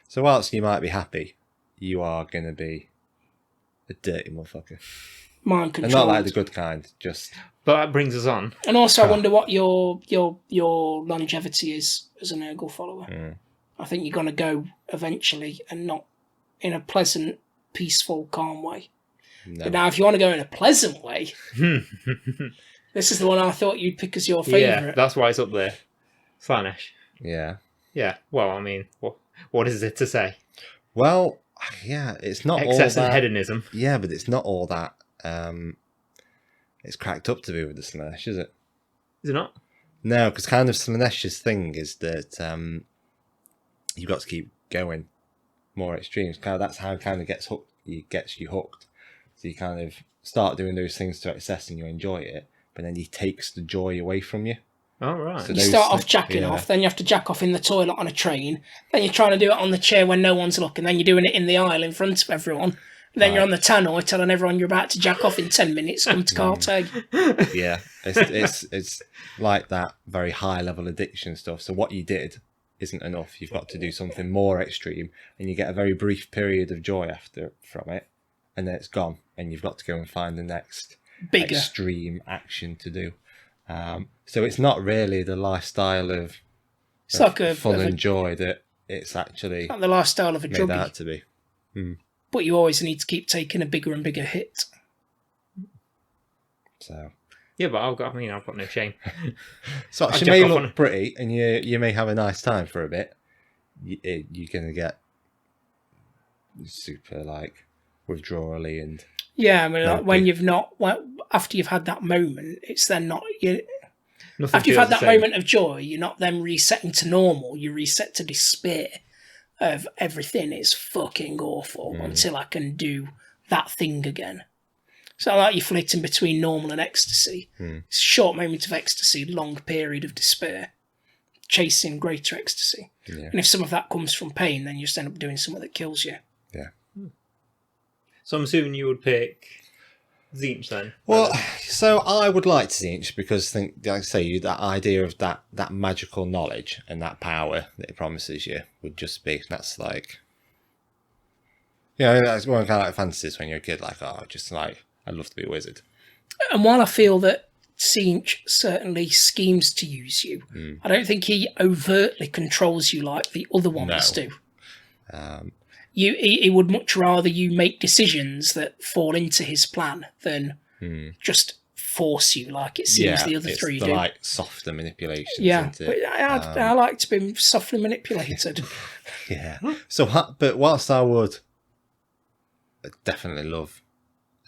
So whilst you might be happy, you are going to be a dirty motherfucker. Mind control. And not like the good kind, just... But that brings us on. And also I wonder what your longevity is as a Nurgle follower. I think you're going to go eventually and not in a pleasant, peaceful, calm way. No. But now if you want to go in a pleasant way, this is the one I thought you'd pick as your favourite. Yeah, that's why it's up there. Slaanesh. Yeah. Yeah, well, I mean, what is it to say? Well, yeah, it's not excess all that... and hedonism. Yeah, but it's not all that... it's cracked up to be with the Slaanesh, is it? Is it not? No, because kind of Slaanesh's thing is that you've got to keep going more extremes. Kind of that's how it kind of gets you hooked. So you kind of start doing those things to excess and you enjoy it, but then he takes the joy away from you. Oh, right. So you start off jacking off, then you have to jack off in the toilet on a train, then you're trying to do it on the chair when no one's looking, then you're doing it in the aisle in front of everyone. Then you're on the tannoy telling everyone you're about to jack off in 10 minutes. Come to Cartag. Yeah, it's like that very high level addiction stuff. So what you did isn't enough. You've got to do something more extreme, and you get a very brief period of joy from it, and then it's gone, and you've got to go and find the next bigger extreme action to do. So it's not really the lifestyle of fun and joy that it's actually like the lifestyle of a made out to be. But you always need to keep taking a bigger and bigger hit. So yeah, but I've got no shame. So she may look pretty, and you may have a nice time for a bit. You're gonna get super like withdrawally and yeah. I mean, like, when you've not after you've had that moment, it's then not you. After you've had that moment of joy, you're not then resetting to normal. You reset to despair. Of everything is fucking awful until I can do that thing again. So like you're flitting between normal and ecstasy. It's a short moment of ecstasy, long period of despair, chasing greater ecstasy. Yeah. And if some of that comes from pain, then you just end up doing something that kills you. Yeah. So I'm assuming you would pick Tzeentch then? Well, so I would like Tzeentch because like I say, that idea of that magical knowledge and that power that it promises you would just be, that's like, that's one kind of like fantasies when you're a kid, like, just like, I'd love to be a wizard. And while I feel that Tzeentch certainly schemes to use you. I don't think he overtly controls you like the other ones do. He would much rather you make decisions that fall into his plan than just force you like it seems the other three do. Like softer manipulations. Yeah, Isn't but it? I like to be softly manipulated. Yeah. So, but whilst I would definitely love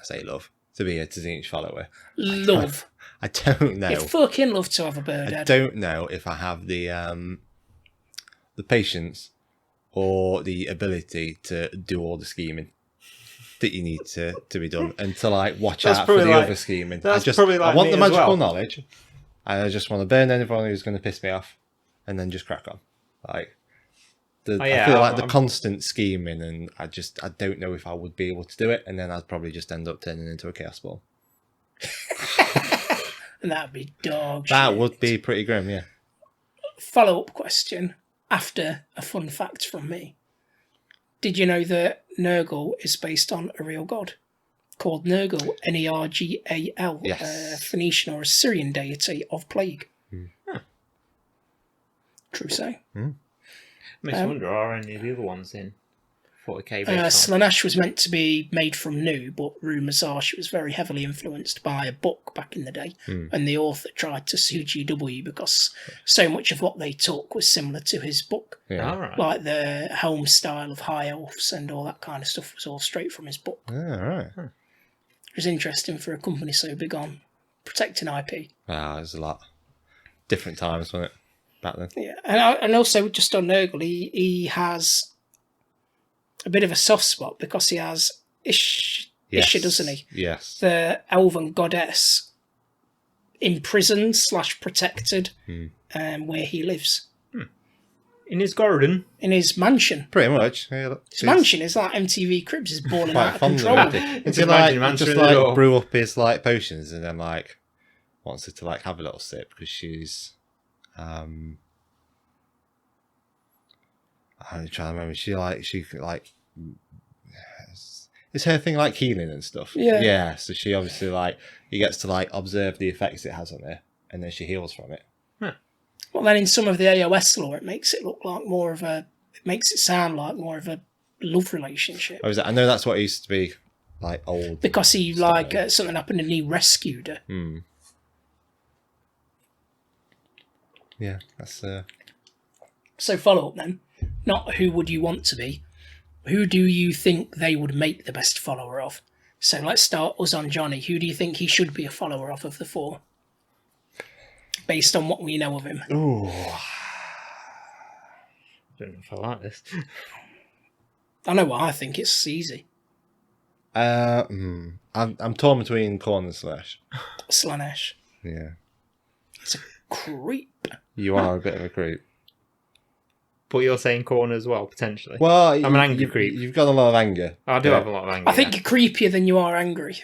to be a Tzeentch follower. Love. I don't know. You fucking love to have a bird I head. don't know if I have the patience or the ability to do all the scheming that you need to be done, and to like watch out for the other scheming. I want the magical knowledge, and I just want to burn anyone who's going to piss me off, and then just crack on. Like, I feel like the constant scheming, and I don't know if I would be able to do it, and then I'd probably just end up turning into a chaos ball. And that'd be dog That shit. would be pretty grim, yeah. Follow-up question after a fun fact from me. Did you know that Nurgle is based on a real god called Nurgle, Nergal, Yes. Phoenician or Assyrian deity of plague? True say. Makes me wonder, are any of the other ones in 40k based on? Slaanesh was meant to be made from Nu, but rumours are she was very heavily influenced by a book back in the day, and the author tried to sue GW because so much of what they took was similar to his book. Yeah. All right. Like the home style of high elves and all that kind of stuff was all straight from his book. All right. It was interesting for a company so big on protecting IP. There's a lot. Different times, wasn't it? Back then. Yeah, and also just on Nurgle, he has a bit of a soft spot because he has Isha, doesn't he? Yes. The elven goddess imprisoned / protected where he lives. In his garden? In his mansion. Pretty much. Yeah, His mansion is like MTV Cribs is balling quite out of fond control. of it. It's like just like brew up his like potions and then like wants her to like have a little sip because she's I'm trying to remember. She is her thing like healing and stuff. Yeah. So she obviously like he gets to like observe the effects it has on her, and then she heals from it. Well, then in some of the AOS lore, it makes it look like more of a. It makes it sound like more of a love relationship. Oh, is that? I know that's what it used to be like old. Because he like something happened and he rescued her. Yeah, that's. So follow up then. Not who would you want to be. Who do you think they would make the best follower of? So let's start us on Johnny. Who do you think he should be a follower of the four? Based on what we know of him. Ooh. I don't know if I like this. I know what I think. It's easy. I'm torn between Corn and Slash. Slaanesh. Yeah. It's a creep. You are a bit of a creep. But you're saying corn as well, potentially. Well, I'm an angry creep. You've got a lot of anger. I do have a lot of anger. I think you're creepier than you are angry.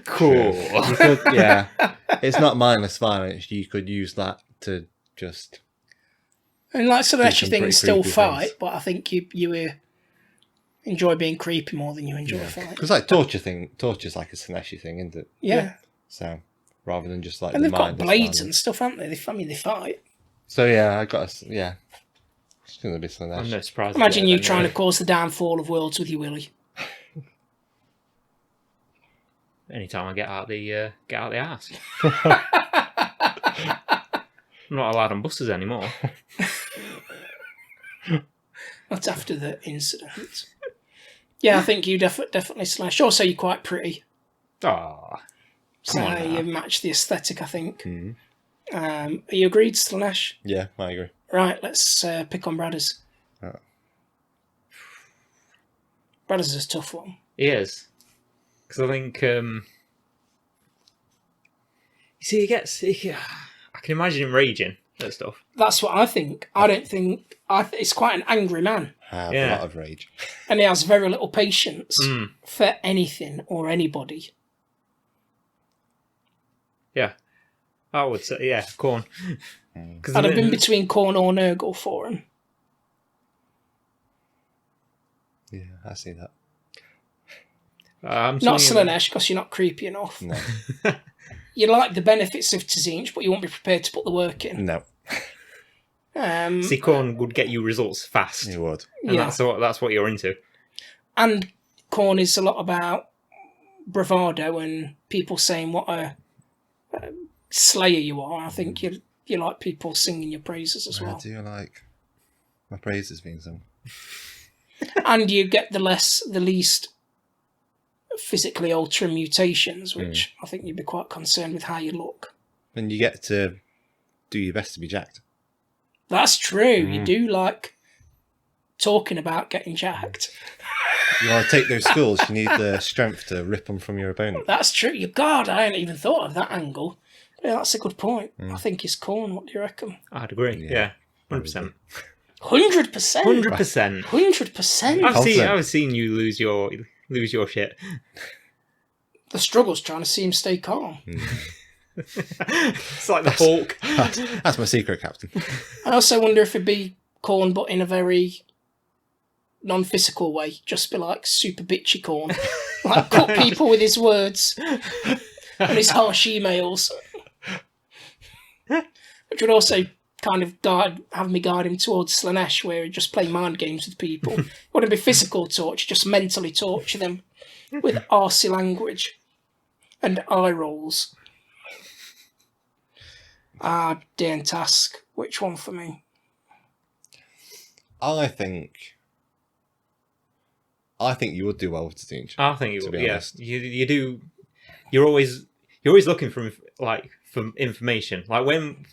Cool. You could, yeah. It's not mindless violence. You could use that to just. And like Slaanesh, some things pretty still creepy fight, things. but I think you enjoy being creepy more than you enjoy a fight. Because like torture's like a Slaneshi thing, isn't it? Yeah. So rather than just like And the they've got mindless blades violence. and stuff, haven't they? They fight. So yeah, I got yeah. It's gonna be Slanesh. I'm no surprise. Imagine you trying to cause the downfall of worlds with your willy. Anytime I get out the ass. I'm not allowed on buses anymore. Not after the incident. Yeah, I think you definitely Slash. Also, you're quite pretty. Ah, So come on now. you match the aesthetic, I think. Mhm. Are you agreed, Slash? Yeah, I agree. Right, let's pick on Bradders. Oh. Bradders is a tough one. He is. Because I think, you see, I can imagine him raging at stuff. That's what I think. I don't think... it's quite an angry man. I have Yeah. a lot of rage. And he has very little patience Mm. for anything or anybody. Yeah. I would say, yeah, corn. Because I'd have been between Corn or Nurgle for him. Yeah, I see that. Not Slaanesh, because you're not creepy enough. No. You like the benefits of Tzeentch, but you won't be prepared to put the work in. No. See, Khorne would get you results fast. You would. And that's what you're into. And Khorne is a lot about bravado and people saying what a slayer you are. I think you like people singing your praises as well. I do like my praises being sung. And you get the least physically altering mutations, which I think you'd be quite concerned with how you look. And you get to do your best to be jacked. That's true. You do like talking about getting jacked. You want to take those skulls, you need the strength to rip them from your opponent. That's true. God, I hadn't even thought of that angle. Yeah, that's a good point. I think it's Khorne. What do you reckon? I'd agree. Yeah. 100%. 100%? 100%. 100%? I've seen you lose your shit. The struggle's trying to see him stay calm. It's like the Hulk. That's my secret, Captain. I also wonder if it'd be Khorne, but in a very non-physical way. Just be like super bitchy Khorne. Like cut people with his words and his harsh emails. Which would also kind of have me guide him towards Slaanesh, where he'd just play mind games with people. It wouldn't be physical torture, just mentally torture them with arsey language and eye rolls. Dane Task. Which one for me? I think you would do well with Tzeentch. I think you would. Yes, you do. You're always looking for information. Like when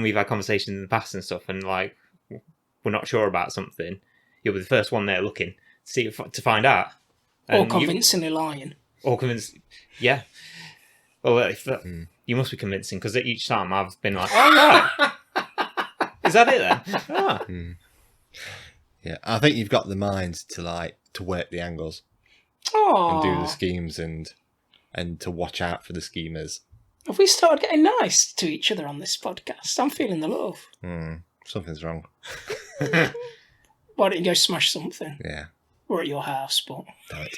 we've had conversations in the past and stuff, and like we're not sure about something, you'll be the first one there looking to find out. Or convincingly lying. Or convincing, yeah. Well, you must be convincing, because each time I've been like, oh, right. Is that it then? Ah. Yeah, I think you've got the mind to work the angles. Aww. And do the schemes and to watch out for the schemers. Have we started getting nice to each other on this podcast? I'm feeling the love. Something's wrong. Why don't you go smash something? Yeah. We're at your house, but... Damn it.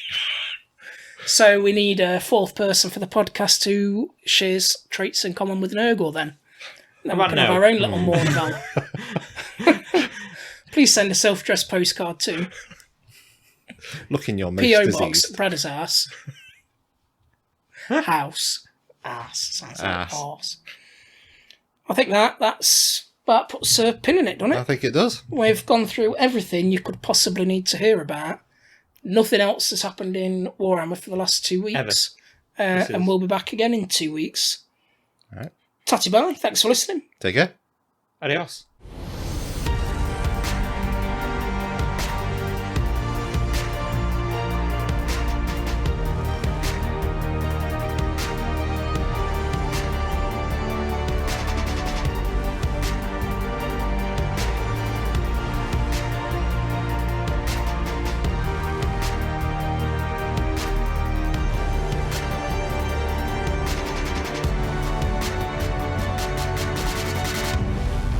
So we need a fourth person for the podcast who shares traits in common with Nurgle then. Then we can have our own little Mournival. Please send a self-addressed postcard to Look in your most P.O. diseased. Box, Bradder's House. House. Ass. Sounds like arse. I think that puts a pin in it, doesn't it? I think it does. We've gone through everything you could possibly need to hear about. Nothing else has happened in Warhammer for the last 2 weeks. And we'll be back again in 2 weeks. All right. Tatty bye. Thanks for listening. Take care. Adios.